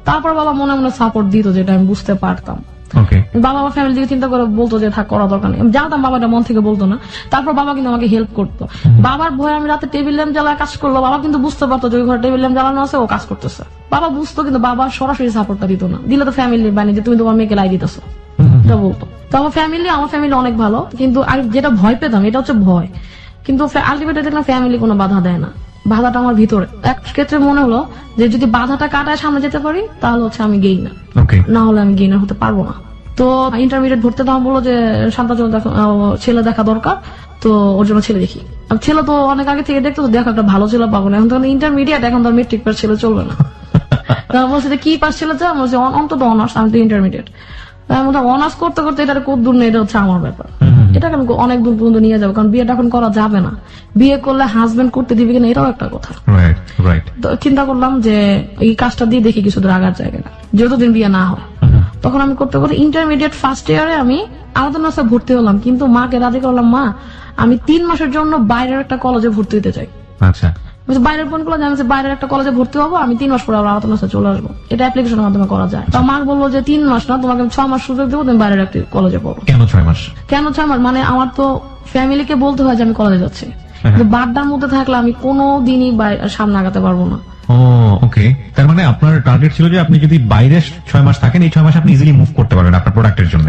তারপর বাবা মনে মনে সাপোর্ট দিত, যেটা আমি বুঝতে পারতাম। বাবা আমার ফ্যামিলি দিকে চিন্তা করে বলতো যে থাক, করা দরকার নেই, আমি জানতাম বাবাটা মন থেকে বলতো না। তারপর বাবা কিন্তু আমাকে হেল্প করতো। বাবার ভয়ে আমি রাতে টেবিল ল্যাম্প জ্বালায় কাজ করলো, বাবা কিন্তু বুঝতে পারতো যে ওই ঘরে টেবিল ল্যাম্প জ্বালানো আছে, ও কাজ করতেছে। বাবা বুঝতো, কিন্তু বাবা সরাসরি সাপোর্টটা দিত না। দিলে তো ফ্যামিলির বানি যে তুমি তোমার মেয়েকে লাই দিতেছো, এটা বলতো। তো আমার ফ্যামিলি অনেক ভালো, কিন্তু আমি যেটা ভয় পেতাম এটা হচ্ছে ভয়। কিন্তু আলটিমেটলি দেখলাম ফ্যামিলি কোনো বাধা দেয় না, বাধাটা আমার ভিতরে। এক ক্ষেত্রে মনে হলো যে যদি বাধাটা কাটায় সামনে যেতে পারি তাহলে হচ্ছে আমি গেইনার, না হলে আমি গেইনার হতে পারবো না। তো ইন্টারমিডিয়েট ভর্তি তখন বললো যে শান্তার জন্য ছেলে দেখা দরকার, তো ওর জন্য ছেলে দেখি। ছেলে তো অনেক আগে থেকে দেখতো, দেখো একটা ভালো ছেলে পাবো না, এখন তো ইন্টারমিডিয়েট, এখন তো মেট্রিক পাস ছেলে চলবে না। বলছে যে কি পাস ছেলে চাও? বলছে অন্তত অনার্স, আমি তো ইন্টারমিডিয়েট। অনার্স করতে করতে এটা কত দূর নেই, এটা হচ্ছে আমার ব্যাপার। এটাকে আমি অনেক দূর পর্যন্ত নিয়ে যাবো, কারণ বিয়েটা এখন করা যাবে না। বিয়ে করলে হাজবেন্ড করতে দিবে কিনা এটাও একটা কথা। Right right. তো চিন্তা করলাম যে এই কাজটা দিয়ে দেখি কিছু দূর আগার জায়গাটা, যতদিন বিয়ে না হয়। তখন আমি করতে করতে ইন্টারমিডিয়েট ফার্স্ট ইয়ারে আমি আলাদা নাসে ভর্তি হলাম, কিন্তু মাকে রাজি করলাম, মা আমি 3 মাসের জন্য বাইরের একটা কলেজে ভর্তি হতে চাই। আচ্ছা, বাইরের ফোন করলো যে আমি বাইরের একটা কলেজে ভর্তি হবো, আমি 3 মাস পরে আবার আলাদা নাসে চলে আসবো। এটা অ্যাপ্লিকেশনের মাধ্যমে করা যায়। তো মা বললো যে 3 মাস না, তোমাকে 6 মাস সুযোগ দেবো, তুমি বাইরের একটা কলেজে পড়ো। কেন 6 মাস? কেন 6 মাস? মানে আমার তো ফ্যামিলিকে বলতে হয় যে আমি কলেজে যাচ্ছি, কিন্তু বাড্ডার মধ্যে থাকলে আমি কোনো দিনই সামনে আগাতে পারবো না। ও ওকে, তার মানে আপনার টার্গেট ছিল যে আপনি যদি বাইরে 6 মাস থাকেন, এই 6 মাস আপনি ইজিলি মুভ করতে পারবেন আপনার প্রোডাক্টের জন্য।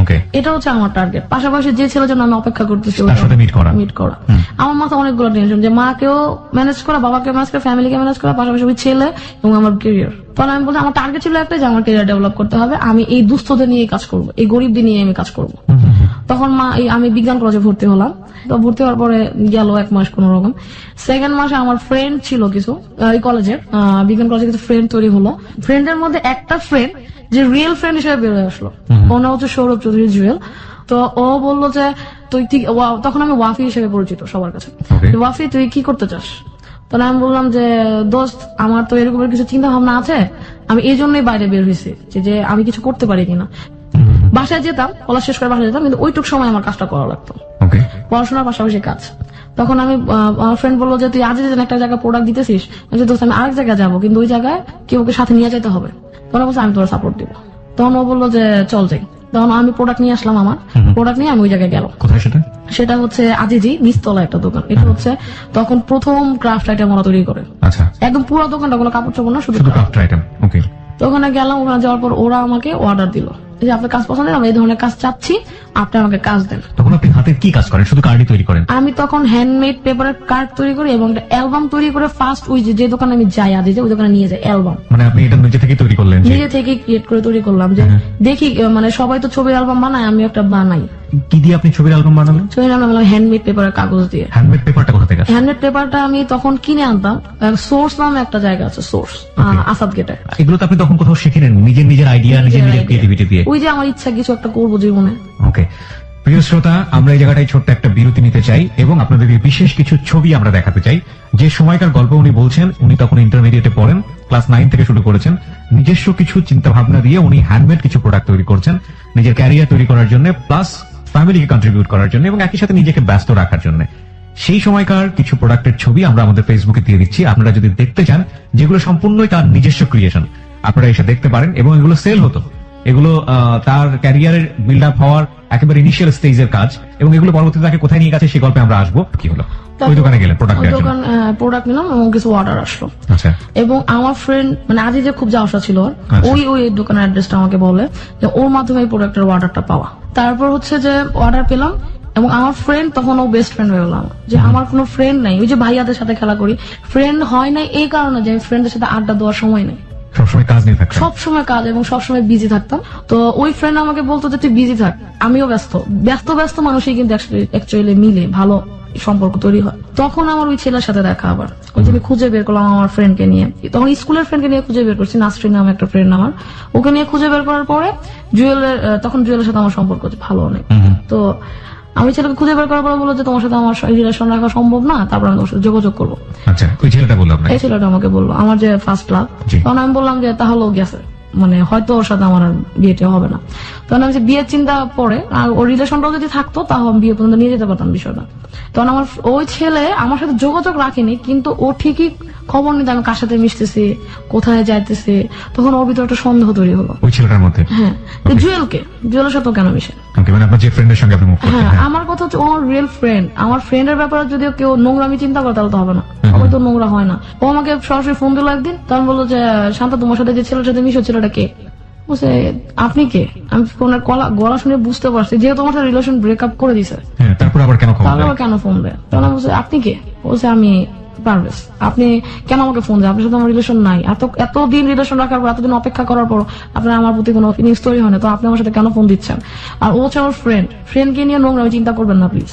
ওকে, এটা হচ্ছে আমার টার্গেট। পাশাপাশি যে ছেলের জন্য আমি অপেক্ষা করতেছি তার সাথে মিট করা। আমার মাথায় অনেকগুলো টেনশন, যে মাকেও ম্যানেজ করা, বাবাকে ম্যানেজ করা, ফ্যামিলিকে ম্যানেজ করা, পাশাপাশি ওই ছেলে এবং আমার ক্যারিয়ার। তখন আমি বলছি আমার টার্গেট ছিল একটা, যে আমার ক্যারিয়ার ডেভেলপ করতে হবে, আমি এই দুস্থদের নিয়ে কাজ করবো, এই গরিবদের নিয়ে আমি কাজ করবো। তখন আমি বিজ্ঞান কলেজে ভর্তি হলাম। তো ভর্তি হওয়ার পরে গেল 1 মাস কোন রকম। 2nd মাসে আমার ফ্রেন্ড ছিল কিছু, এই কলেজের বিজ্ঞান কলেজে কিছু ফ্রেন্ড তৈরি হলো। ফ্রেন্ডের মধ্যে একটা ফ্রেন্ড যে রিয়েল ফ্রেন্ড হিসেবে বেরোয় আসলো, ওর নাম হচ্ছে সৌরভ চৌধুরী জুয়েল। তো ও বললো যে তুই ঠিক, তখন আমি ওয়াফি হিসেবে পরিচিত সবার কাছে। ওয়াফি, তুই কি করতে চাস? তখন আমি বললাম যে দোস্ত, আমার তো এরকম কিছু চিন্তা ভাবনা আছে, আমি এই জন্যই বাইরে বের হয়েছি, যে আমি কিছু করতে পারি কিনা। বাসায় যেতাম, কলেজ শেষ করে বাসায় যেতাম, কিন্তু ওইটুক সময় আমার কাজটা করা লাগতো, পড়াশোনার পাশাপাশি কাজ। তখন আমার ফ্রেন্ড বললো যে তুই আজ একটা জায়গায় প্রোডাক্ট দিতেছিস, আমি আরেক জায়গায় যাবো, কিন্তু ওই জায়গায় কেউ ওকে সাথে নিয়ে যেতে হবে। তখন বলছে আমি তোর সাপোর্ট দিব। তখন ও বললো যে চল যাই। তখন আমি প্রোডাক্ট নিয়ে আসলাম, আমার প্রোডাক্ট নিয়ে আমি ওই জায়গায় গেলাম। কোথায় সেটা? সেটা হচ্ছে আজিজি নিচতলা একটা দোকান। এটা হচ্ছে তখন প্রথম ক্রাফট আইটেম ওরা তৈরি করে। আচ্ছা, একদম পুরো দোকানটা কোনো কাপড় চোপড় না, শুধু ক্রাফট আইটেম। ওকে, তো ওখানে গেলাম। ওখানে যাওয়ার পর ওরা আমাকে অর্ডার দিল যে আপনার কাজ পছন্দ, আমি এই ধরনের কাজ চাচ্ছি, আপনি আমাকে কাজ দেন। তখন আপনি হাতে কি কাজ করেন? শুধু কার্ডই তৈরি করেন? আমি তখন হ্যান্ডমেড পেপারের কার্ড তৈরি করি এবং একটা অ্যালবাম তৈরি করে ফার্স্ট ওই যে দোকানে আমি যাই আজ ওই দোকানে নিয়ে যাই অ্যালবাম। মানে আপনি এটা নিজে থেকে তৈরি করলেন? নিজে থেকে ক্রিয়েট করে তৈরি করলাম, যে দেখি মানে সবাই তো ছবির অ্যালবাম বানায়, আমি একটা বানাই। কি দিয়ে আপনি ছবির অ্যালবাম বানালেন? ছবির অ্যালবাম হ্যান্ডমেড পেপারের কাগজ দিয়ে। হ্যান্ডমেড পেপারটা কোথা থেকে? হ্যান্ডমেড পেপারটা আমি তখন কিনে আনতাম, সোর্স নামে একটা জায়গা আছে, সোর্স আসাদ গেটে। এগুলো তো আপনি তখন কোথাও শিখেন নিজের আইডিয়া, নিজের ক্রিয়েটিভিটি দিয়ে? ওই যে আমার ইচ্ছা কিছু একটা করবো জীবনে। ওকে, প্রিয় শ্রোতা, আমরা এই জায়গাটায় ছোট্ট একটা বিরতি নিতে চাই এবং আপনাদেরকে বিশেষ কিছু ছবি আমরা দেখাতে চাই। যে সময়কার গল্প উনি বলছেন, উনি তখন ইন্টারমিডিয়েটে পড়েন, ক্লাস 9 থেকে শুরু করেছেন। নিজস্ব কিছু চিন্তা ভাবনা দিয়ে উনি হ্যান্ডমেড কিছু প্রোডাক্ট তৈরি করছেন, নিজের ক্যারিয়ার তৈরি করার জন্য, প্লাস ফ্যামিলিকে কন্ট্রিবিউট করার জন্য এবং একই সাথে নিজেকে ব্যস্ত রাখার জন্য। সেই সময়কার কিছু প্রোডাক্টের ছবি আমরা আমাদের ফেসবুকে দিয়ে দিচ্ছি। আপনারা যদি দেখতে চান, যেগুলো সম্পূর্ণই তার নিজস্ব ক্রিয়েশন, আপনারা এসে দেখতে পারেন। এবং এগুলো সেল হতো, এগুলো তার ক্যারিয়ারের বিল্ড আপ হওয়ার একেবারে ইনিশিয়াল স্টেজের কাজ, এবং এগুলো পরবর্তীতে তাকে কোথায় নিয়ে গেছে সেই গল্পে আমরা আসবো। কি হলো? ওই দোকানে গেলেন প্রোডাক্ট নিলাম এবং কিছু অর্ডার আসলো। আচ্ছা, এবং আমার ফ্রেন্ড মানে আজ যে খুব যাওয়া ছিল, ওই দোকানের অ্যাড্রেসটা আমাকে বলে যে ওর মাধ্যমে এই প্রোডাক্টের অর্ডারটা পাওয়া। তারপর হচ্ছে যে অর্ডার পেলাম, এবং আমার ফ্রেন্ড তখন ও বেস্ট ফ্রেন্ড হয়ে গেলাম। যে আমার কোনো ফ্রেন্ড নাই, ওই যে ভাইয়াদের সাথে খেলা করি, ফ্রেন্ড হয় নাই এই কারণে যে আমি ফ্রেন্ডদের সাথে আড্ডা দেওয়ার সময় নেই, সবসময় কাজ নিয়ে থাকতাম, সবসময় কাজ এবং সবসময় বিজি থাকতাম। তো ওই ফ্রেন্ড আমাকে বলতো যে তুই বিজি থাক, আমিও ব্যস্ত মানুষই কিন্তু অ্যাকচুয়ালি মিলে ভালো সম্পর্ক তৈরি হয়। তখন আমার ওই ছেলের সাথে দেখা, আবার ওই যে আমি খুঁজে বের করলাম আমার ফ্রেন্ডকে নিয়ে। তখন স্কুলের ফ্রেন্ডকে নিয়ে খুঁজে বের করছি, নাসরিন নামে একটা ফ্রেন্ড আমার, ওকে নিয়ে খুঁজে বের করার পরে তখন জুয়েলের সাথে আমার সম্পর্ক ভালো অনেক। তো আমি ছেলেকে খুঁজে বের করার পরে বললো যে তোমার সাথে আমার রিলেশন রাখা সম্ভব না, তারপর আমি তোমার সাথে যোগাযোগ করবো। আচ্ছা, ওই ছেলেটা বললো? এই ছেলেটা আমাকে বললো, আমার যে ফার্স্ট লাভ। তখন আমি বললাম যে তাহলেও গেছে, মানে হয়তো ওর সাথে আমার বিয়েটা হবে না। তখন আমি যে বিয়ের চিন্তা পরে, আর ওর রিলেশনটাও যদি থাকতো তাহলে আমি বিয়ে পর্যন্ত নিয়ে যেতে পারতাম বিষয়টা। তখন আমার ওই ছেলে আমার সাথে যোগাযোগ রাখেনি, কিন্তু ও ঠিকই খবর নিতে আমি কার সাথে মিশতেছি, কোথায় যাইতেছি। তখন ওর ভিতরে একটা সন্দেহ তৈরি হলো ওই ছেলেটার মধ্যে। হ্যাঁ, জুয়েলের সাথে কেন মিশে? হ্যাঁ, আমার কথা হচ্ছে ও আমার রিয়েল ফ্রেন্ড। আমার ফ্রেন্ডের ব্যাপারে যদি কেউ নোংরামি চিন্তা করে তাহলে তো হবে না, সবাই তো নোংরা হয় না। ও আমাকে সরাসরি ফোন দিল একদিন, তখন বললো যে শান্তা তোমার সাথে যে ছেলের সাথে মিশো, ছেলেটা কে? বলছে আপনি কে? আমি ফোনের গলা শুনে বুঝতে পারছি যেহেতু তোমার সাথে রিলেশন ব্রেকআপ করে দিছে, তারপর আবার কেন ফোন দেয়? তখন বলছে আপনি কে? বলছে আমি পারভেজ। আপনি কেন আমাকে ফোন দেন? আপনার সাথে আমার রিলেশন নাই, এতদিন রিলেশন রাখার পর, এতদিন অপেক্ষা করার পর আপনার আমার প্রতি কোনো ফিলিংস তৈরি হয় না, তো আপনি আমার সাথে কেন ফোন দিচ্ছেন? আর ও হচ্ছে আমার ফ্রেন্ডকে নিয়ে নোংরা চিন্তা করবেন না প্লিজ।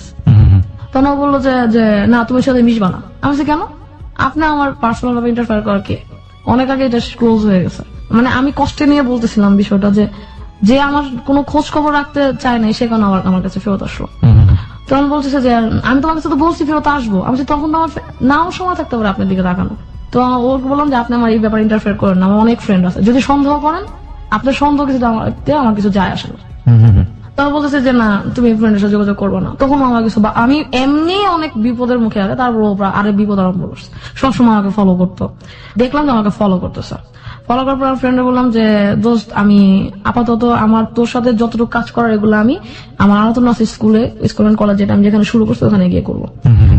তখন ও বললো যে না তুমি সাথে মিশবা না। আমি বলছি কেন? আপনি আমার পার্সোনাল ভাবে ইন্টারফেয়ার করার কে? অনেক আগে এটা ক্লোজ হয়ে গেছে। মানে আমি কষ্টে নিয়ে বলতেছিলাম বিষয়টা, যে যে আমার কোনো খোঁজ খবর রাখতে চায় না সে কেন আমার কাছে ফেরত আসলো। তখন বলতেছে যে আমি তোমার কাছে তো বলছি ফেরত আসবো, আমি বলছি, তখন তো আমার নাও সময় থাকতে পারে আপনার দিকে তাকানো। তো ওকে বললাম যে আপনি আমার এই ব্যাপারে ইন্টারফেয়ার করেন না, আমার অনেক ফ্রেন্ড আছে, যদি সন্দেহ করেন আপনার সন্দেহ কিছু আমার কিছু যায় আসে না। তখন বলতেছে যে না তুমি ফ্রেন্ডের সাথে যোগাযোগ করবো না। তখন আমার কিছু আমি এমনি অনেক বিপদের মুখে আছে, তারপর আরে বিপদ আরম্ভ করছে, সবসময় আমাকে ফলো করতো। দেখলাম যে আমাকে ফলো করতেছে, ফলো করার পর আমার ফ্রেন্ডে বললাম যে দোস্ত আমি আপাতত আমার তোর সাথে যতটুকু কাজ করার এগুলো আমি আমার আলাদা আছে স্কুল এন্ড কলেজ যেটা আমি যেখানে শুরু করছি ওখানে গিয়ে করবো।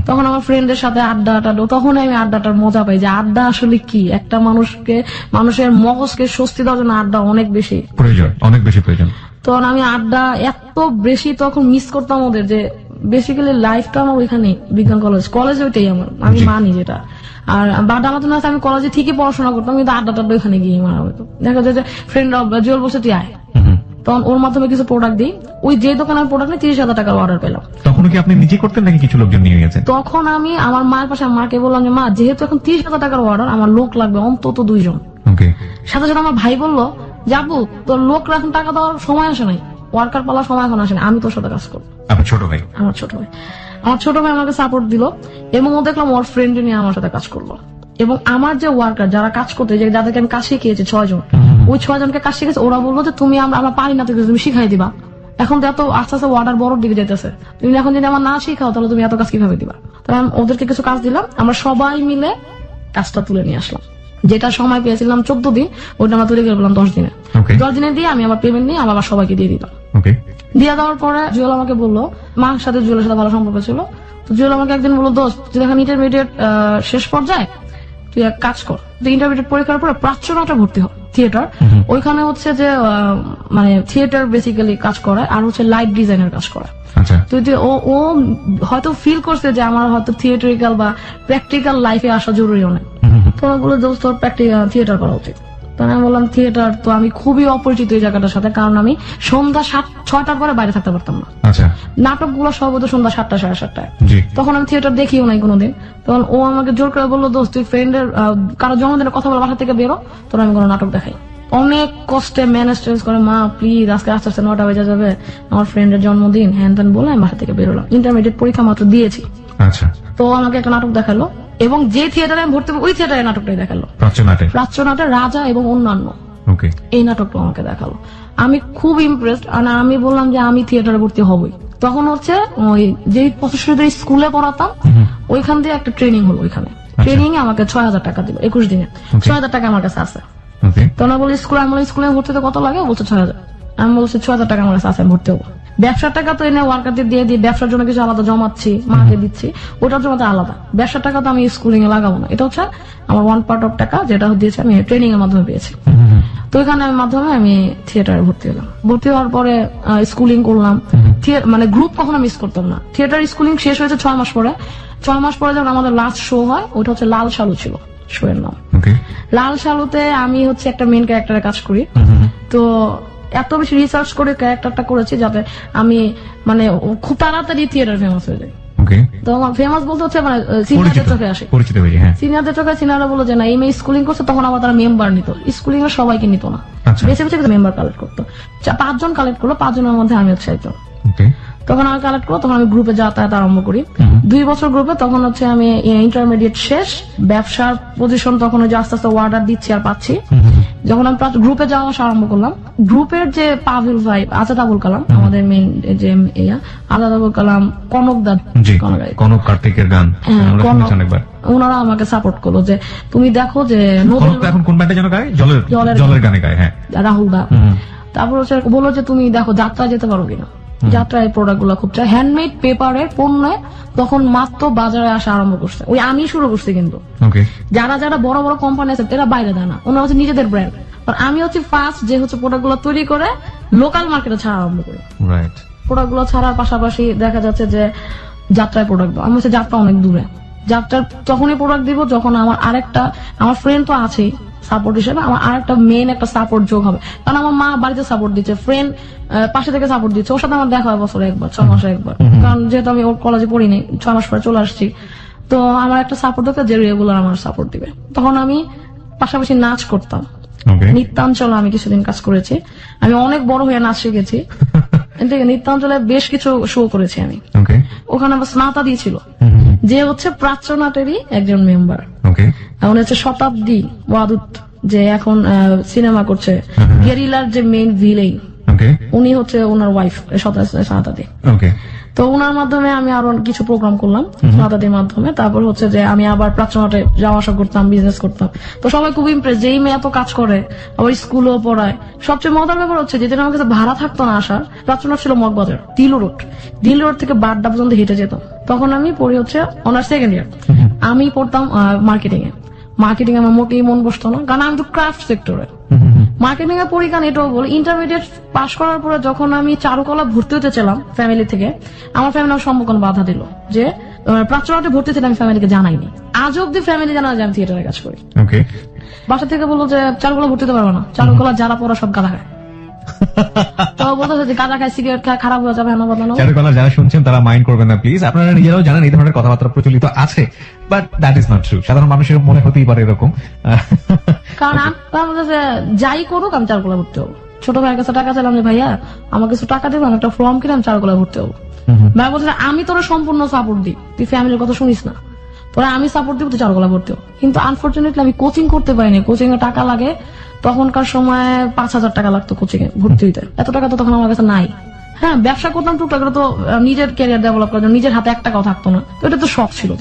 তখন আমার ফ্রেন্ডের সাথে আড্ডা তখন আমি আড্ডাটার মজা পাই যে আড্ডা আসলে কি, একটা মানুষের মগজকে স্বস্তি দেওয়ার জন্য আড্ডা অনেক বেশি প্রয়োজন। তখন আমি আড্ডা এত বেশি তখন মিস করতাম ওদের, যে বেসিক্যালি লাইফটা আমার ওইখানে বিজ্ঞান কলেজ ওইটাই আমি মানি যেটা। আর আড্ডা না আমি কলেজে ঠিকই পড়াশোনা করতাম, কিন্তু আড্ডাটা ওইখানে গিয়ে মারা হতো। দেখা যায় যে ফ্রেন্ড জুয়েল বলছে তুই আয়, তখন ওর মাধ্যমে কিছু প্রোডাক্ট দিই, ওই যে দোকানের প্রোডাক্ট নিয়ে 30,000 টাকার অর্ডার পেলাম। তখন কি আপনি নিজে করতেন নাকি কিছু লোকজন নিয়ে গেছেন? তখন আমি আমার মায়ের পাশে মাকে বললাম যে মা যেহেতু এখন 30,000 টাকার অর্ডার, আমার লোক লাগবে অন্তত 2 জন। সাথে সাথে আমার ভাই বললো যাবো তোর লোক এখন টাকা দেওয়ার সময় আসে নাই, ওয়ার্কার পালার সময় এখন আসে না, আমি তোর সাথে কাজ করবো। আমার ছোট ভাই আমাকে সাপোর্ট দিল, এবং ও দেখলাম ওর ফ্রেন্ড নিয়ে আমার সাথে কাজ করলো। এবং আমার যে ওয়ার্কার যারা কাজ করতে, যাদেরকে আমি কাজ শিখিয়েছি 6 জন, ওই 6 জনকে কাজ শিখেছে, ওরা বললো যে তুমি আমরা পারি না, তুমি শিখাই দিবা। এখন তো এত আস্তে আস্তে ওয়ার্ডার বড় দিকে যেতেছে, তুমি এখন যদি আমার না শিখাও তাহলে তুমি এত কাজ কিভাবে দিবা। তাহলে আমি ওদেরকে কিছু কাজ দিলাম, আমরা সবাই মিলে কাজটা তুলে নিয়ে আসলাম। যেটা সময় পেয়েছিলাম 14 দিন, ওইটা আমরা তৈরি করে বললাম 10 দিনে। 10 দিনে দিয়ে আমি আমার পেমেন্ট নিয়ে আমার সবাইকে দিয়ে দিতাম। দিয়ে দেওয়ার পরে জুয়েল আমাকে বললো, মার সাথে জুয়েলের সাথে ভালো সম্পর্ক ছিল, তো জুয়েল আমাকে একদিন বললো দোস্ত তুই এখন ইন্টারমিডিয়েট শেষ পর্যায়ে তুই এক কাজ কর, তুই ইন্টারমিডিয়েট পরীক্ষার পরে প্রাচ্যনাটে ভর্তি হ, থিয়েটার। ওইখানে হচ্ছে যে মানে থিয়েটার বেসিক্যালি কাজ করায়, আর হচ্ছে লাইট ডিজাইনের কাজ করায়। তুই ও হয়তো ফিল করছে যে আমার হয়তো থিয়েটারিক্যাল বা প্র্যাকটিক্যাল লাইফে আসা জরুরি অনেক। তো বলে দোস্ত তোর থিয়েটার করা উচিত। তখন আমি বললাম থিয়েটার তো আমি খুবই অপরিচিত এই জায়গাটার সাথে, কারণ আমি সন্ধ্যা 6টার পরে বাইরে থাকতে পারতাম না। নাটক গুলো সব হতো সন্ধ্যা 7টা 7:30টায়। তখন আমি থিয়েটার দেখিও নাই কোনোদিন। তখন ও আমাকে জোর করে বললো দোস্ত তুই ফ্রেন্ডের কারো জন্মদিনের কথা বলে বাসা থেকে বেরো, তোর আমি কোনো নাটক দেখাই। অনেক কষ্টে ম্যানেজ করে মা প্লিজ আজকে আস্তে আস্তে 9টা বেজে যাবে, আমার ফ্রেন্ডের জন্মদিন হ্যান ত্যান বলে আমি বাসা থেকে বেরোলাম। ইন্টারমিডিয়েট পরীক্ষা মাত্র দিয়েছি। তো আমাকে একটা নাটক দেখালো, এবং যে থিয়েটারে আমি ভর্তি ওই থিয়েটারে নাটকটাই দেখালো, প্রাচ্যনাটে রাজা এবং অন্যান্য। এই নাটকটা আমাকে দেখালো, আমি খুব ইমপ্রেসড। আর আমি বললাম যে আমি থিয়েটারে ভর্তি হবই। তখন হচ্ছে ওই যে প্রফেসরদের স্কুলে পড়াতাম ওইখান দিয়ে একটা ট্রেনিং হলো, ওইখানে ট্রেনিং এ আমাকে 6,000 টাকা দিল 21 দিনে। 6,000 টাকা আমার কাছে আছে। তখন বলি স্কুলে ভর্তিতে কত লাগে, বলছে 6,000। আমি বলছি 6,000 টাকা আমার কাছে আছে, আমি ভর্তি হবো। ব্যবসার টাকা তো এনে ওয়ার্কারদের দিয়ে ব্যবসার জন্য কিছু আলাদা জমাচ্ছি, মাকে দিচ্ছি, ওটার জন্য আলাদা। ব্যবসার টাকা তো আমি স্কুলিং এ লাগাবো না, এটা হচ্ছে আমার 1 পার্ট অফ টাকা যেটা দিয়েছে আমি ট্রেনিং এর মাধ্যমে পেয়েছি। তো এখানে মাধ্যমে আমি থিয়েটারে ভর্তি হলাম। ভর্তি হওয়ার পরে স্কুলিং করলাম, মানে গ্রুপ কখনো মিস করতাম না। থিয়েটার স্কুলিং শেষ হয়েছে 6 মাস পরে। 6 মাস পরে যখন আমাদের লাস্ট শো হয়, ওটা হচ্ছে লাল শালু ছিল শো এর নাম। লাল শালুতে আমি হচ্ছে একটা মেইন ক্যারেক্টারে কাজ করি। তো এত বেশি রিসার্চ করে ক্যারেক্টারটা করেছি যাতে আমি মানে খুব তাড়াতাড়ি থিয়েটার ফেমাস হয়ে যাই। তো ফেমাস বলতে হচ্ছে মানে সিনিয়রদের চোখে আসে, সিনিয়রদের চোখে। সিনিয়ররা বলো যে না এই মেয়ে স্কুলিং করছে, তখন আবার তারা মেম্বার নিত, স্কুলিং এর সবাইকে নিত না, বেছে বেছে মেম্বার কালেক্ট করতো। 5 জন কালেক্ট করলো, 5 জনের মধ্যে আমি হচ্ছে একজন। তখন আমি কালেক্ট করবো, তখন আমি গ্রুপে যাতায়াত আরম্ভ করি। 2 বছর গ্রুপে, তখন হচ্ছে আমি ইন্টারমিডিয়েট শেষ, ব্যবসার পজিশন তখন আস্তে আস্তে অর্ডার দিচ্ছি আর পাচ্ছি। যখন আমি গ্রুপে যাওয়া আসা আরম্ভ করলাম, গ্রুপের যে পাভিল ভাই আজাদ আবুল কালাম, আমাদের মেইন যে আজাদ আবুল কালাম, কনক কার্তিকের গান, ওনারা আমাকে সাপোর্ট করলো যে তুমি দেখো যে এখন কোন ব্যান্ডে যেন গায়, জলের গানে গায়, হ্যাঁ রাহুল দা। তারপর হচ্ছে বললো যে তুমি দেখো যাত্রা যেতে পারো কিনা। যাত্রায় প্রোডাক্ট গুলো খুব চাই, হ্যান্ডমেড পেপারের পণ্য তখন মাত্র বাজারে আসা আরম্ভ করছে। ওই আমি শুরু করছি, কিন্তু যারা যারা বড় বড় কোম্পানি আছে এরা বাইরে দেয় না, ওনারা হচ্ছে নিজেদের ব্র্যান্ড। আমি হচ্ছে ফার্স্ট যে হচ্ছে প্রোডাক্ট গুলো তৈরি করে লোকাল মার্কেটে ছাড়া আরম্ভ করি। প্রোডাক্ট গুলো ছাড়ার পাশাপাশি দেখা যাচ্ছে যে যাত্রায় প্রোডাক্ট দাও, আমি হচ্ছে যাত্রা অনেক দূরে, যাত্রার তখনই প্রোডাক্ট দিব যখন আমার ফ্রেন্ড তো আছেই সাপোর্ট হিসেবে, আমার আরেকটা মেইন একটা সাপোর্ট যোগ হবে। কারণ আমার মা বাড়িতে সাপোর্ট দিচ্ছে, ফ্রেন্ড পাশে থেকে সাপোর্ট দিচ্ছে, ওর সাথে আমার দেখা হয় বছরে একবার, 6 মাসে একবার। কারণ যেহেতু আমি ওর কলেজে পড়ি নাই, 6 মাস পরে চলে আসছি, তো আমার একটা সাপোর্ট দরকার যে রেগুলার আমার সাপোর্ট দিবে। তখন আমি পাশাপাশি নাচ করতাম, ওকে নৃত্যাঞ্চলে আমি কিছুদিন কাজ করেছি, আমি অনেক বড় হয়ে নাচ শিখেছি। ঠিক নৃত্যাঞ্চলে বেশ কিছু শো করেছি আমি। ওকে ওখানে আমার স্নাতা দিয়েছিল, যে হচ্ছে প্রাচ্য নাটেরই একজন মেম্বার। ওকে উনি হচ্ছে শতাব্দী ওয়াদুদ, যে এখন সিনেমা করছে, গেরিলার যে মেইন ভিলেন, ওকে উনি হচ্ছে ওনার ওয়াইফ স্নাতাদি। ওকে তো ওনার মাধ্যমে আমি আরো কিছু প্রোগ্রাম করলাম স্নাতাদির মাধ্যমে। তারপর হচ্ছে যে আমি আবার প্রাচ্যনাটে যাওয়া আসা করতাম, বিজনেস করতাম। তো সবাই খুব ইমপ্রেস যে এই মেয়ে এত কাজ করে, আবার স্কুলেও পড়ায়। সবচেয়ে মজার ব্যাপার হচ্ছে যেদিন আমার কাছে ভাড়া থাকতো না আসার, প্রাচ্যনাট ছিল মগবাজার দিল রোড থেকে বাড্ডা পর্যন্ত হেঁটে যেতাম। তখন আমি পড়ি হচ্ছে অনার্স সেকেন্ড ইয়ার, আমি পড়তাম মার্কেটিং আমার মোটেই মন বসতো না, কারণ আমি তো ক্রাফট সেক্টরে মার্কেটিং এ পড়ি। কারণ এটাও বলি, ইন্টারমিডিয়েট পাশ করার পরে যখন আমি চারুকলা ভর্তি হতে ছিলাম ফ্যামিলি থেকে, আমার ফ্যামিলি আমার সম্পূর্ণ বাধা দিল যে প্রাচ্যনাটে ভর্তি ছিল। আমি ফ্যামিলিকে জানাইনি, আজ অব্দি ফ্যামিলি জানা যে আমি থিয়েটারে কাজ করি। ওকে বাসা থেকে বললো যে চারুকলা ভর্তি হতে পারবো না, চারুকলা যারা পড়া সব গাঁদা খায়। তো বলতেছে যে গাঁদা খায়, সিগারেট খায়, খারাপ হয়ে যাবে। চারুকলা যারা শুনছেন তারা মাইন্ড করবেন না প্লিজ, আপনারা নিজেরাও জানেন এই ধরনের কথাবার্তা প্রচলিত আছে, but that is not true. সাধারণ মানুষের মনে হতেই পারে এরকম। কারণ আমি যাই করুক আমি চারুকলা ভর্তি হবো। ছোট ভাইয়ের কাছে টাকা চাইলাম যে ভাইয়া আমার কিছু টাকা দেবো, আমি একটা ফর্ম কিনে আমি চারুকলা ভর্তি হবো। ভাই বলছে আমি তোর সম্পূর্ণ সাপোর্ট দিই, তুই ফ্যামিলির কথা শুনিস না, তোরা আমি সাপোর্ট দিব, তুই চারুকলা ভর্তি হবো। কিন্তু আনফর্চুনেটলি আমি কোচিং করতে পারিনি, কোচিং এ টাকা লাগে। তখনকার সময় 5,000 টাকা লাগতো কোচিং এ ভর্তি হইতে, এত টাকা তো তখন আমার কাছে নাই। হ্যাঁ, ব্যবসা করতাম টুকটাক, তো নিজের ক্যারিয়ার ডেভেলপ করার জন্য নিজের হাতে 1 টাকাও থাকতো না, তো এটা তো শখ ছিল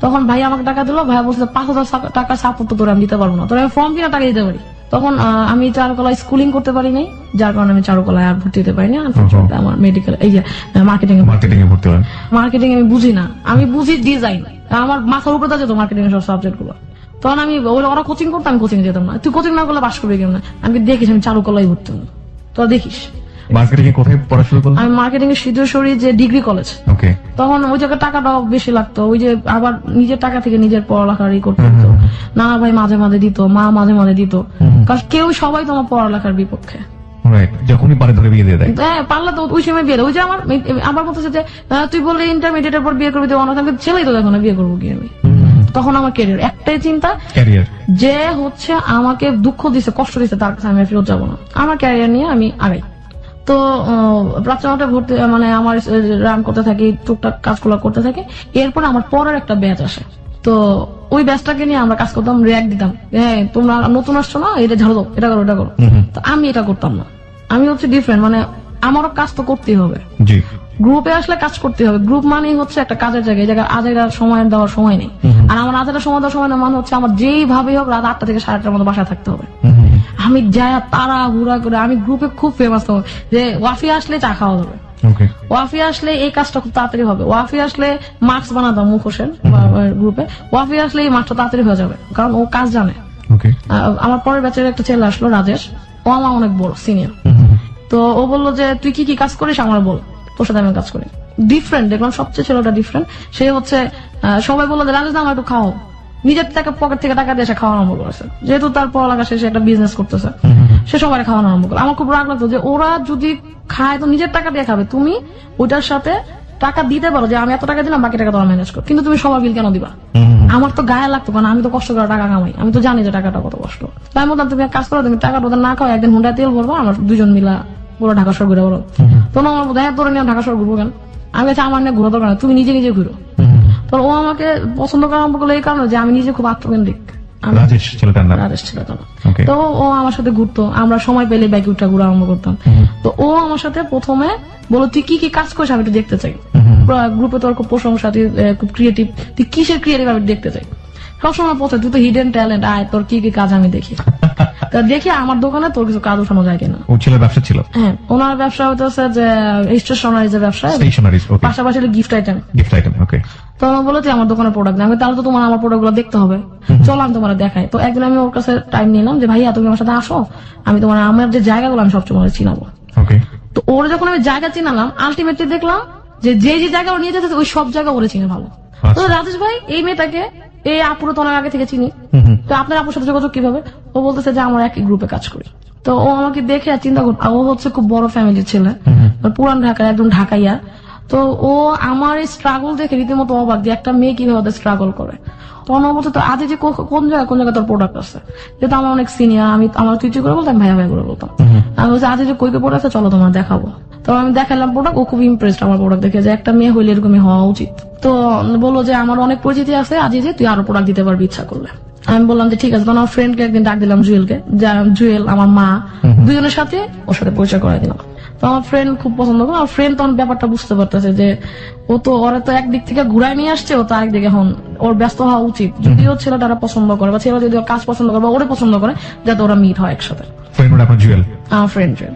তখন ভাই আমাকে টাকা দিল। ভাই বলছে 5,000 টাকা সাপোর্ট তো তোরা আমি দিতে পারবো না, তোরা আমি ফর্ম কিনা টাকা দিতে পারি। তখন আমি চারুকলায় স্কুলিং করতে পারি নাই, যার কারণে আমি চারুকলায় আর ভর্তি হতে পারিনি। আনফর্চুনেটলি আমার মেডিকেল এই যে মার্কেটিং এ ভর্তি হলেন। মার্কেটিং আমি বুঝি না, আমি বুঝি ডিজাইন, আমার মাথার উপরে যেত মার্কেটিং এর সব সাবজেক্ট গুলো। তখন আমি ওরা কোচিং করতো, আমি কোচিং যেতাম না। তুই কোচিং না করলে পাস করবি কেমন? আমি দেখিস আমি চারুকলায় ভর্তি হলাম, তোরা দেখিস। মার্কেটিং এ কোথায় পড়াশোনা করলেন? আমি মার্কেটিং এর সিদ্ধেশ্বরী যে ডিগ্রি কলেজ। ওকে তখন ওই জায়গায় টাকাটাও বেশি লাগতো, ওই যে আবার নিজের টাকা থেকে নিজের পড়ালেখারই করতে হতো। নানা ভাই মাঝে মাঝে দিত, মা মাঝে মাঝে দিত, কারণ সবাই তোমার পড়ালেখার বিপক্ষে। যখনই পারে ধরে বিয়ে দিয়ে দেয়। হ্যাঁ, পারলে তো ওই সময় বিয়ে দেয়। ওই যে আমার বলতেছে যে তুই বললি ইন্টারমিডিয়েটের পর বিয়ে করবি, ছেলেই তো দেখো না, বিয়ে করবো কি আমি। তখন আমার ক্যারিয়ার, একটাই চিন্তা, ক্যারিয়ার যে হচ্ছে আমাকে দুঃখ দিছে, কষ্ট দিছে, তার কাছে আমি ফেরত যাবো না, আমার ক্যারিয়ার নিয়ে আমি আগাই। তো প্রাচ্যনাটে ভর্তি মানে আমার রান করতে থাকি, টুকটাক কাজগুলো করতে থাকি। এরপর আমার পরের একটা ব্যাচ আসে, তো ওই ব্যাচটাকে নিয়ে আমরা কাজ করতাম, রিয়াক্ট দিতাম, হ্যাঁ তোমরা নতুন আসছো না, এটা ঝাড়ো দাও, এটা করো, এটা করো। তো আমি এটা করতাম না, আমি হচ্ছে ডিফারেন্ট, মানে আমারও কাজ তো করতেই হবে। জি, গ্রুপে আসলে কাজ করতে হবে। গ্রুপ মানেই হচ্ছে একটা কাজের জায়গা, এই জায়গায় আধেরা সময় দেওয়ার সময় নেই। আর আমার আধেরা সময় দেওয়ার সময় না মানে হচ্ছে আমার যেইভাবেই হোক রাত 8টা থেকে 8:30টার মধ্যে বাসায় থাকতে হবে। আমি যাই তারা ঘুরা করে, আমি গ্রুপে খুব ফেমাস হবো যে ওয়াফি আসলে চা খাওয়া যাবে, ওয়াফি আসলে এই কাজটা খুব তাড়াতাড়ি হবে, ওয়াফি আসলে মাস্ক বানাতাম মুখোশের গ্রুপে, ওয়াফি আসলে এই মাস্কটা তাড়াতাড়ি হয়ে যাবে, কারণ ও কাজ জানে। আমার পরের ব্যাচের একটা ছেলে আসলো, রাজেশ, ও আমার অনেক বড় সিনিয়র। তো ও বললো যে তুই কি কি কাজ করিস আমার বল, তোর সাথে আমি কাজ করি। ডিফারেন্ট দেখলাম, সবচেয়ে ছেলেটা ডিফারেন্ট। সে হচ্ছে সবাই বললো যে রাজেশ আমার একটু খাও, নিজের টাকা পকেট থেকে টাকা দিয়ে সে খাওয়া আরম্ভ করেছে, যেহেতু তার পড়ালেখা শেষে একটা বিজনেস করতেছে, সে সবাই খাওয়ানো আরম্ভ করে। আমার খুব রাগ লাগতো যে ওরা যদি খায় তো নিজের টাকা দিয়ে খাবে, তুমি ওইটার সাথে টাকা দিতে পারো যে আমি এত টাকা দিলাম, বাকি টাকা তোমার ম্যানেজ করো, কিন্তু তুমি সবার বিল কেন দিবা? আমার তো গায়ে লাগতো, কারণ আমি তো কষ্ট করে টাকা কামাই, আমি তো জানি যে টাকাটা কত কষ্ট। তাই বলতাম তুমি কাজ করো, তুমি টাকা ওদের না খাও, একদিন হুন্ডা তেল ভরবো, আমরা দুজন মিলা পুরো ঢাকা শহর ঘুরে বলো। তো আমার বোধ হয় তোর নিয়ে ঢাকা শহর ঘুরবো কেন? আমি কাছে আমার নিয়ে ঘুরো দরকার না, তুমি নিজে নিজে ঘুরো। তো ও আমাকে পছন্দ করা আরম্ভ করলো এই কারণে যে আমি নিজে খুব আত্মকেন্দ্রিক। রাজেশ ছেলেটা। তো ও আমার সাথে ঘুরতো, আমরা সময় পেলে ব্যাগে উঠা ঘুরা আরম্ভ করতাম। তো ও আমার সাথে প্রথমে বলো তুই কি কি কাজ করিস আমি একটু দেখতে চাই। গ্রুপে তোর খুব প্রশংসা, তুই খুব ক্রিয়েটিভ, তুই কিসের ক্রিয়েটিভ আমি দেখতে চাই। সবসময় পথে তুই তো হিডেন ট্যালেন্ট, আয় তোর কি কি কাজ আমি দেখি। তা দেখি আমার দোকানে তোর কিছু কাজ উঠানো যায় কিনা। ও ছেলের ব্যবসা ছিল? হ্যাঁ, ওনার ব্যবসা হইতেছে যে স্টেশনারি যে ব্যবসা, পাশাপাশি গিফট আইটেম। ওকে। তো আমার বলে তুই আমার দোকানে প্রোডাক্ট নেই, তাহলে তো তোমার আমার প্রোডাক্ট গুলো দেখতে হবে, চলো আমি তোমার দেখাই। তো একদিন আমি ওর কাছে টাইম নিলাম যে ভাইয়া তুমি আমার সাথে আসো, আমি তোমার আমার যে জায়গাগুলো আমি সবসময় চিনাবো। তো ওর যখন আমি জায়গা চিনালাম, আলটিমেটলি দেখলাম যে যে জায়গা ওর নিয়ে যেতে ওই সব জায়গা ওরে চিনে ভালো। তো রাজেশ ভাই এই মেয়েটাকে এই আপুরো তো অনেক আগে থেকে চিনি, তো আপনার আপুর সাথে যোগাযোগ কিভাবে? ও বলতেছে যে আমরা একই গ্রুপে কাজ করি। তো ও আমাকে দেখে চিন্তা করতো, ও হচ্ছে খুব বড় ফ্যামিলির ছেলে, পুরান ঢাকায় একদম ঢাকাইয়া। তো ও আমার এই স্ট্রাগল দেখে রীতিমতো অবাক যে একটা মেয়ে কিভাবে স্ট্রাগল করে। তখন ও বলছে তো আজ যে কোন জায়গায় তোর প্রোডাক্ট আছে, যেহেতু আমার অনেক সিনিয়র, আমি আমার তুই করে বলতাম, ভাইয়া ভাই করে বলতাম। আমি বলছি আজ যে কই প্রোডাক্ট আছে, চলো তোমার দেখাবো। তো আমি দেখালাম প্রোডাক্ট, ও খুব ইমপ্রেসড আমার প্রোডাক্ট দেখে, যে একটা মেয়ে হইলে এরকমই হওয়া উচিত। তো বললো যে আমার অনেক পরিচিতি আছে, আজ যে তুই আরো প্রোডাক্ট দিতে পারবি ইচ্ছা করলে। আমি বললাম যে ঠিক আছে। তখন আমার ফ্রেন্ডকে একদিন ডাক দিলাম, জুয়েলকে, জুয়েল আমার মা, দুজনের সাথে ওর সাথে পরিচয় করাই দিলাম। তো আমার ফ্রেন্ড খুব পছন্দ করে, আমার ফ্রেন্ড তখন ব্যাপারটা বুঝতে পারতেছে যে ও তো ওরা তো একদিক থেকে ঘুরাই নিয়ে আসছে, ও তো আরেকদিকে এখন ওর ব্যস্ত হওয়া উচিত, যদিও ছেলেটারা পছন্দ করে বা ছেলেরা যদি ওর কাজ পছন্দ করে বা ওরে পছন্দ করে, যাতে ওরা মিট হয় একসাথে। আপনার জুয়েল? আমার ফ্রেন্ড জুয়েল।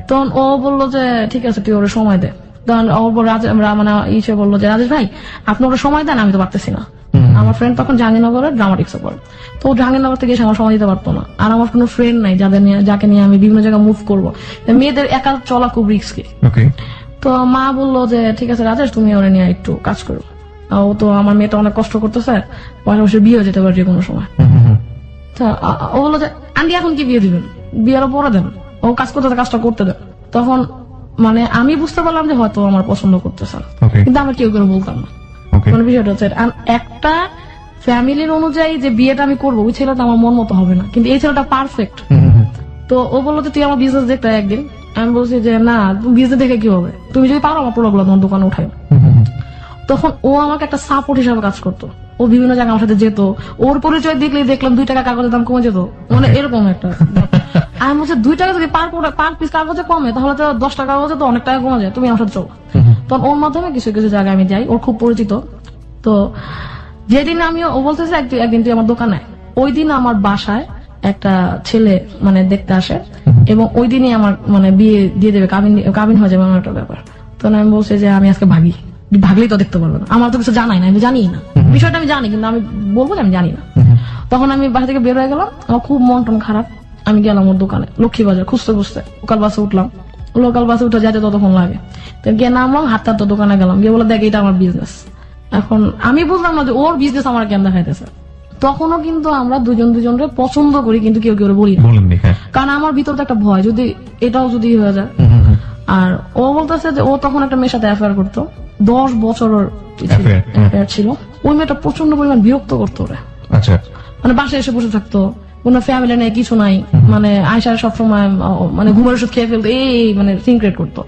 তখন ও বললো যে ঠিক আছে তুই ওর সময় দে। তখন ও মানে ইসে বললো যে রাজেশ ভাই আপনি ওরা সময় দেন, আমি তো পারতেছি না। আমার ফ্রেন্ড তখন জাহাঙ্গীরনগরের ড্রামাটিক্সে পড়ে, তো জাহাঙ্গীরনগর থেকে এসে আমার সময় দিতে পারতো না। আর আমার কোনো ফ্রেন্ড নাই যাকে নিয়ে আমি বিভিন্ন জায়গায় মুভ করবো। মেয়েদের একা চলা খুব রিস্কি। তো মা বললো যে ঠিক আছে রাজেশ, তুমি ওরা নিয়ে একটু কাজ করো, ও তো আমার মেয়েটা অনেক কষ্ট করতেছে, পাশাপাশি বিয়ে হয়ে যেতে পারে যে কোনো সময়। ও বললো যে আন্টি এখন কি বিয়ে দিবেন, বিয়েরও পরে দেন, ও কাজ করতে কাজটা করতে দেন। তখন মানে আমি বুঝতে পারলাম যে হয়তো আমার পছন্দ করতেছে, কিন্তু আমার কেউ কেউ বলতাম না। মানে বিষয়টা হচ্ছে একটা ফ্যামিলির অনুযায়ী যে বিয়েটা আমি করবো, ওই ছেলেটা আমার মন মতো হবে না, কিন্তু এই ছেলেটা পারফেক্ট। তো ও বললো যে তুই আমার বিজনেস দেখতে একদিন। আমি বলছি যে না, তুমি বিজনেস দেখে কি হবে, তুমি যদি পারো আমার প্রোডাক্টগুলো তোমার দোকানে উঠাই। তখন ও আমাকে একটা সাপোর্ট হিসাবে কাজ করতো, ও বিভিন্ন জায়গায় আমার সাথে যেত, ওর পরিচয় দেখলাম 2 টাকা কাগজের দাম কমে যেত, মানে এরকম একটা। আমি বলছি 2 টাকা যদি পার পিস কাগজে কমে, তাহলে তো 10 টাকা কাগজে তো অনেক টাকা কমে যায়, তুমি আমার সাথে চলো। তখন ওর মাধ্যমে কিছু কিছু জায়গায় আমি যাই, ওর খুব পরিচিত। তো যেদিন ও বলতেছে একদিন তুই আমার দোকানে, ওই দিন আমার বাসায় একটা ছেলে মানে দেখতে আসে, এবং ওই দিনই আমার মানে বিয়ে দিয়ে দেবে, কাবিন হয়ে যাবে, এমন একটা ব্যাপার। তখন আমি বলছি যে আমি আজকে ভাগলেই তো দেখতে পারবে না, আমার তো কিছু জানাই না, আমি জানি না বিষয়টা, আমি জানি কিন্তু আমি বলবো যে আমি জানি না। তখন আমি বাসা থেকে বের হয়ে গেলাম, আমার খুব মন টন খারাপ। আমি গেলাম ওর দোকানে, লক্ষ্মীবাজার, খুঁজতে লোকাল বাসে উঠলাম, লোকাল বাসে উঠে যাইতে ততক্ষণ লাগে। তো গিয়ে নামলাম, হাঁটতে দোকানে গেলাম, গিয়ে বলে দেখ এটা আমার বিজনেস। এখন আমি বুঝলাম না যে ওর বিজনেস আমার কেন দেখাইতেছে। তখনও কিন্তু আমরা দুজনকে পছন্দ করি, কিন্তু কেউ কেউ বলি না, কারণ আমার ভিতর তো একটা ভয়, যদি এটাও যদি হয়ে যায়। আর ও বলতেছে যে ও তখন একটা মেয়ের সাথে অ্যাফেয়ার করতো, 10 বছরের অ্যাফেয়ার ছিল। ওই মেয়েটা প্রচন্ড পরিমাণ বিরক্ত করতো ওরা, মানে বাসায় এসে বসে থাকতো, কোন ফ্যামিলি নেই, কিছু নাই, মানে আয়সার সবসময় মানে ঘুমের ওষুধ খেয়ে ফেলতো, এই মানে সিনক্রেট করতো।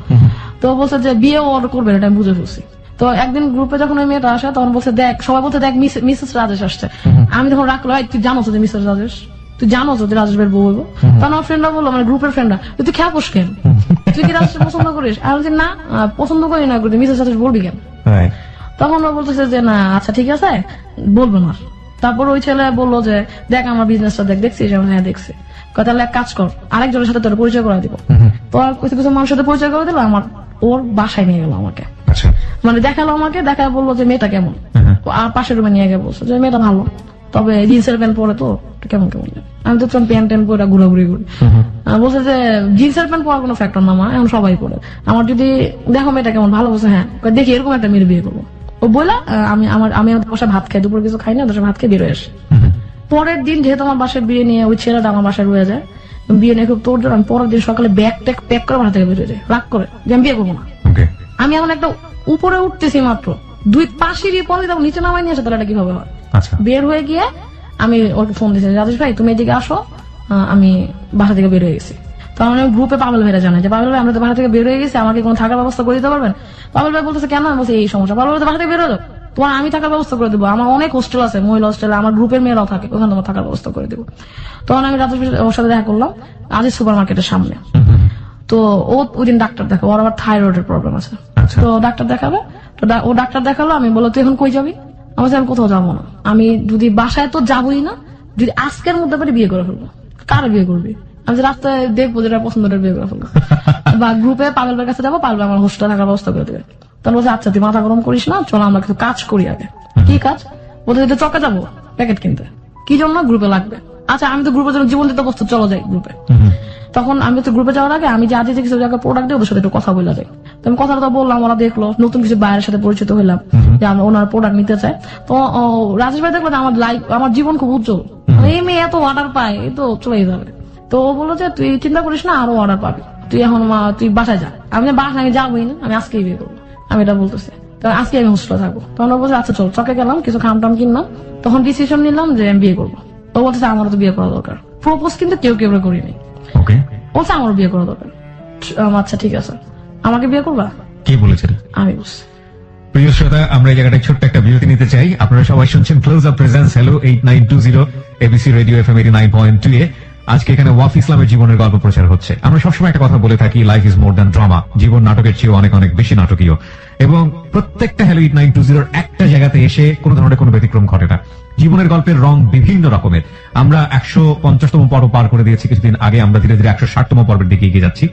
তো বলছে যে বিয়ে ওর করবে, এটা আমি বুঝে ফেলছি। তো একদিন গ্রুপে যখন ওই মেয়েটা আসে, তখন বলছে দেখ, সবাই বলছে দেখ মিসেস রাজেশ আসছে। আমি তখন রাখলো, তুই জানো যে মিসেস রাজেশ, তুই জানো যে রাজেশ ভাইয়ের বউ বলবো। তখন আমার ফ্রেন্ডরা বললো, মানে গ্রুপের ফ্রেন্ডরা, তুই খেয়া পোস কেন, তুই কি রাজেশ পছন্দ করিস? আর বলছি না, পছন্দ করি না, মিসেস রাজেশ বলবি কেন? তখন ও বলতেছে যে না আচ্ছা ঠিক আছে বলবো না। তারপর ওই ছেলে বললো যে দেখ আমার বিজনেসটা দেখছিস? হ্যাঁ দেখছি। তাহলে এক কাজ কর, আরেকজনের সাথে তোর পরিচয় করে দিব। তো আর কিছু কিছু মানুষের সাথে পরিচয় করে দিল, আমার ওর বাসায় নিয়ে গেল আমাকে, মানে দেখালো আমাকে, দেখা বললো যে মেয়েটা কেমন, আর পাশের রুমে নিয়ে গিয়ে বলছে যে মেয়েটা ভালো, তবে জিন্সের প্যান্ট পরে তো কেমন কেমন। আমি তো প্যান্ট পরে ঘোরাঘুরি করি। বলছে যে জিন্সের প্যান্ট পরার কোনো ফ্যাক্টর না, মা এখন সবাই পরে, আমার যদি দেখো মেয়েটা কেমন ভালো, বলছে হ্যাঁ, দেখি এরকম একটা মেয়ের বিয়ে করবো। ও বললা আমি বাসায় ভাত খাই, দুপুরে কিছু খাই না, ওদের ভাত খেয়ে বেরোয় আসে। পরের দিন যেহেতু আমার বাসায় বিয়ে নিয়ে ওই ছেলেটা আমার বাসায় রয়ে যায়, বিয়ে নিয়ে খুব তোর জন্য, আমি পরের দিন সকালে ব্যাগ ট্যাগ প্যাক করে বাসা থেকে বেরোয় যাই, রাগ করে যে আমি বিয়ে করবো না। আমি এখন একটা উপরে উঠতেছি মাত্র 2 পাশে দিয়ে পরে তখন নিচে নামাই নিয়ে আসে, তাহলে এটা কিভাবে হয়? বের হয়ে গিয়ে আমি ওকে ফোন দিয়েছি, রাজেশ ভাই তুমি এদিকে আসো, আমি বাসা থেকে বের হয়ে গেছি। তখন আমি গ্রুপে পাবেল ভাইরা জানাই যে পাবেল ভাই আমরা তো বাসা থেকে বের হয়ে গেছি, আমাকে কোনো থাকার ব্যবস্থা করে দিতে পারবেন? পাবেল ভাই বলতেছে কেন? আমি বলছি এই সমস্যা। পাবেল ভাই বাসা থেকে বের হয়ে যাও, তোমার আমি থাকার ব্যবস্থা করে দেবো, আমার অনেক হোস্টেল আছে, মহিলা হোস্টেল, আমার গ্রুপের মেয়েরাও থাকে, ওখানে তোমার থাকার ব্যবস্থা করে দেবো। তখন আমি রাজেশ ওর সাথে দেখা করলাম আজিজ সুপার মার্কেটের সামনে। তো ও ওই দিন ডাক্তার দেখাবো, ওর আবার থাইরয়েডের প্রবলেম আছে, তো ডাক্তার দেখাবে। তো ও ডাক্তার দেখালো, আমি বললো তুই এখন কই যাবি? আমি বলছি আমি কোথাও যাবো না, আমি যদি বাসায় তো যাবোই না, যদি আজকের মধ্যে পারি বিয়ে করে ফেলবো। কার বিয়ে করবি? আমি রাস্তায় দেখবো যেটা পছন্দের বিয়ে করে ফেলবো, বা গ্রুপে পাবেল ভাইয়ের কাছে যাবো, পাবেল ভাই আমার হোস্টেলে থাকার ব্যবস্থা করে দেবে। তখন বলছে আচ্ছা তুই মাথা গরম করিস না, চলো আমরা কিছু কাজ করি আগে। কি কাজ? বলতে চকে যাবো প্যাকেট কিনতে। কি জন্য? গ্রুপে লাগবে। আচ্ছা আমি তো গ্রুপের জন্য জীবন দিতে প্রস্তুত, চলো যাই গ্রুপে। তখন আমি তো গ্রুপে যাওয়ার আগে আমি যে আজ কিছু জায়গায় প্রোডাক্ট দিই, ওদের সাথে একটু কথা বলে যাই। তো আমি কথাটা বললাম, ওরা দেখলো, নতুন কিছু বাইরের সাথে পরিচিত হলাম যে আমরা ওনার প্রোডাক্ট নিতে চাই। তো রাজেশ ভাই দেখলো আমার জীবন খুব উজ্জ্বল, এই মেয়ে এত অর্ডার পায়, এই তো চলেই যাবে। তো ও বললো যে তুই চিন্তা করিস না, আরো অর্ডার পাবি, তুই এখন তুই বাসায় যা। আমি বাসায় আমি যাবোই না, আমি আজকেই বিয়ে করবো। আমি এটা বলতেছি। তো আজকে আমি হোস্টেলে থাকবো। তখন ও বলছে আচ্ছা চল, চকে গেলাম, কিছু খাম টাম কিনলাম। তখন ডিসিশন নিলাম যে আমি বিয়ে করবো। ও বলতেছে আমারও তো বিয়ে করা দরকার। প্রপোজ কিন্তু কেউ কেউ করিনি। ওকে, বলছে আমারও বিয়ে করা দরকার। আচ্ছা ঠিক আছে, আমাকে বিয়ে করবা? কে বলেছেন? আমি বলছি। প্রিয় শ্রোতা, আমরা এই জায়গাটায় ছোট্ট একটা বিরতি নিতে চাই। আপনারা সবাই শুনছেন close up presence hello 8920 ABC radio FM 89.2 এ। আজকে এখানে ওয়াফ ইসলামের জীবনের গল্প প্রচার হচ্ছে। আমরা সবসময় একটা কথা বলে থাকি, life is more than drama. জীবন নাটকের চেয়ে অনেক অনেক বেশি নাটকীয়, এবং প্রত্যেকটা হ্যালো 8920 একটা জায়গাতে এসে কোনো ধরনের কোনো ব্যতিক্রম ঘটে না। জীবনের গল্পের রং বিভিন্ন রকমের। আমরা 150তম পর্ব পার করে দিয়েছি কিছুদিন আগে, আমরা ধীরে ধীরে 160তম পর্বের দিকে এগিয়ে যাচ্ছি।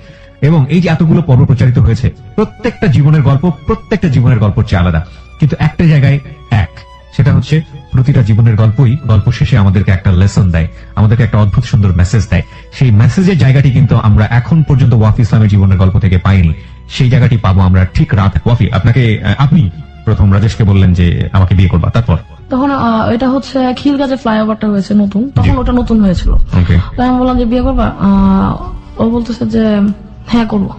এবং এই যে এতগুলো পর্ব প্রচারিত হয়েছে, প্রত্যেকটা জীবনের গল্প প্রত্যেকটা জীবনের গল্পের চেয়ে আলাদা, কিন্তু একটা জায়গায় এক, সেটা হচ্ছে প্রতিটা জীবনের গল্পই গল্প শেষে আমাদেরকে একটা লেসন দেয়, আমাদেরকে একটা অদ্ভুত সুন্দর মেসেজ দেয়। সেই মেসেজের জায়গাটি কিন্তু আমরা এখন পর্যন্ত ওয়াফ ইসলামের জীবনের গল্প থেকে পাইনি। সেই জায়গাটি পাবো আমরা ঠিক রাত। ওয়াফি, আপনি প্রথম রাজেশকে বললেন যে আমাকে বিয়ে করবা, তারপর? তখন এটা হচ্ছে খিলগাজে ফ্লাইওভারটা হয়েছে নতুন, তখন ওটা নতুন হয়েছিল। তো আমি বললাম যে বিয়ে করবা? ও বলতেছে যে হ্যাঁ করবো।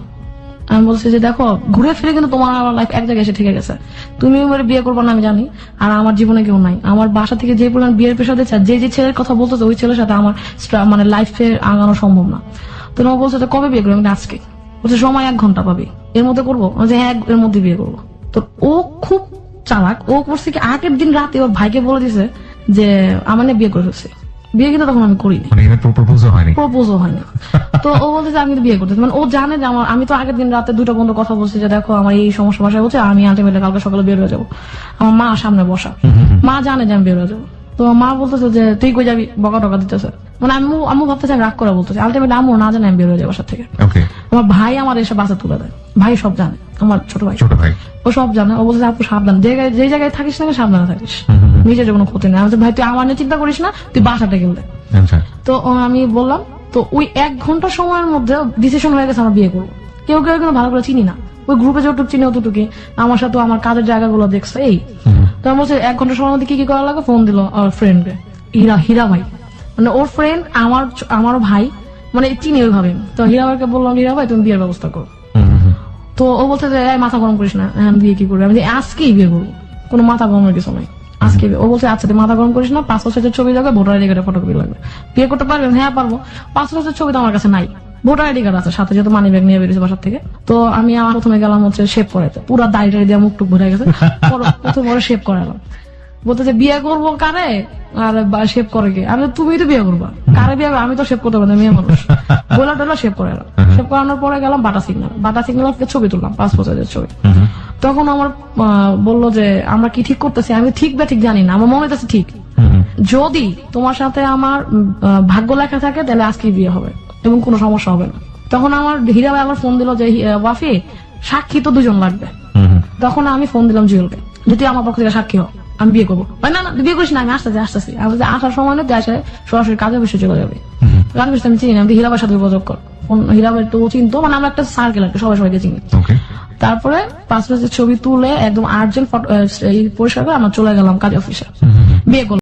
আমি বলছি যে দেখো, ঘুরে ফিরে কিন্তু তোমার আমার লাইফ এক জায়গায় এসে ঠিক গেছে। তুমি আমার বিয়ে করবো না আমি জানি, আর আমার জীবনে কেউ নাই। আমার বাসা থেকে যে পরিমাণ বিয়ের পেশা দিচ্ছে, যে ছেলের কথা বলতেছে ওই ছেলের সাথে আমার মানে লাইফে আগানো সম্ভব না। তো ও বলছে যে কবে বিয়ে করবো? আমি আজকে। বলছে সময় 1 ঘন্টা পাবি, এর মধ্যে করবো? যে হ্যাঁ এর মধ্যে বিয়ে করবো। তো ও খুব চালাক। ও করছে কি, আগের দিন রাতে ওর ভাইকে বলে দিছে যে আমার নিয়ে বিয়ে করে ফেলছে। বিয়ে কিন্তু তখন আমি করিনি, প্রপোজও হয়নি। তো ও বলতে যে আমি কিন্তু বিয়ে করতেছি, মানে ও জানে যে আমি তো আগের দিন রাতে 2টা বন্ধু কথা বলছি যে দেখো আমার এই সমস্যা বাসায় হচ্ছে, আমি আলটিমেটলি কালকে সকালে বের হয়ে যাবো। আমার মা সামনে বসা, মা জানে যে আমি বের হয়ে যাবো। তো মা বলতেছে যে তুই কই যাবি, বকা টকা দিতেছে। মানে আম্মু ভাবতেছে আমি রাগ করে বলতেছে, আলটিমেটলি আম্মু না জানে আমি বের হয়ে যাবো বাসা থেকে। আমার ভাই আমার এসে বাসা তুলে দেয়, ভাই সব জানে, আমার ছোট ভাই ও সব জানে। ও বলছে আপু সাবধান, যে জায়গায় থাকিস না সাবধানে থাকিস, নিজের কোনো ক্ষতি নেই। আমি ভাই তুই আমার নিয়ে চিন্তা করিস না, তুই বাসাটা কিনতে। তো আমি বললাম, তো ওই 1 ঘন্টা সময়ের মধ্যে ডিসিশন হয়ে গেছে আমরা বিয়ে করবো। কেউ কিন্তু ভালো করে চিনি না, ওই গ্রুপে যতটুকু চিনি অতটুকু, আমার সাথে আমার কাজের জায়গাগুলো দেখছে এই। তো আমি বলছি 1 ঘন্টা সময়ের মধ্যে কি কি করা লাগে। ফোন দিল ওর ফ্রেন্ডকে, হীরা ভাই, মানে ওর ফ্রেন্ড আমারও ভাই, মানে চিনি ওইভাবে। তো হীরা ভাইকে বললাম হীরা ভাই তুমি বিয়ের ব্যবস্থা করো। তো ও বলছে যে মাথা গরম করিস না, বিয়ে কি করবি? আমি আজকেই বিয়ে করবো, কোনো মাথা গরমের কিছু নাই, আজকে। ও বলছে আচ্ছা তুই মাথা গরম করিস না, 5 বছরের ছবি লাগবে, ভোটার আইডি কার্ডের ফটোকপি লাগবে। বিয়ে করতে পারবেন? হ্যাঁ পারবো। 5 বছরের ছবি তো আমার কাছে নাই, ভোটার আইডি কার্ড আছে সাথে, যেহেতু মানি ব্যাগ নিয়ে বেরিয়েছে বাসার থেকে। তো আমি আমার প্রথমে গেলাম হচ্ছে শেভ করাইতে, পুরো দাড়ি দিয়ে মুখ টুক ভরে গেছে, প্রথম শেভ করালাম। বলতে যে বিয়ে করবো কারে আর শেভ করে কে? আমি তুমি তো বিয়ে করবা, কারে বিয়ে? আমি তো শেভ করতে পারি, মেয়ে মানুষ। বলে টলা শেভ করে এলাম। শেভ করানোর পরে গেলাম বাটা সিগন্যাল ছবি তুললাম, 5 বছরের ছবি। তখন আমার বললো যে আমরা কি ঠিক করতেছি? আমি ঠিক বা ঠিক জানি না, আমার মনে হচ্ছে ঠিক। যদি তোমার সাথে আমার ভাগ্য লেখা থাকে তাহলে আজকে বিয়ে হবে এবং কোনো সমস্যা হবে না। তখন আমার হীরা ভাই আমার ফোন দিল যে ওয়াফি সাক্ষী তো 2 জন লাগবে। তখন আমি ফোন দিলাম জুয়েলকে, যদি আমার পক্ষ থেকে সাক্ষী হোক আমি বিয়ে করবো। না বিয়ে করিস না, আমি আসতেছি। আমি আসার সময় না আসে সরাসরি কাজে বসে চলে যাবে। কাজে বসে আমি চিনি না, আমি হীরা ভাইয়ের সাথে যোগাযোগ কর। হীরা ভাই তো চিনতো, মানে আমরা একটা সার্কেল একটা সবাইকে চিনি। তারপরে 5 বছরের ছবি তুলে একদম আর্জেন্ট পরিষ্কার করে আমরা চলে গেলাম কাজে অফিসে, বিয়ে করলাম।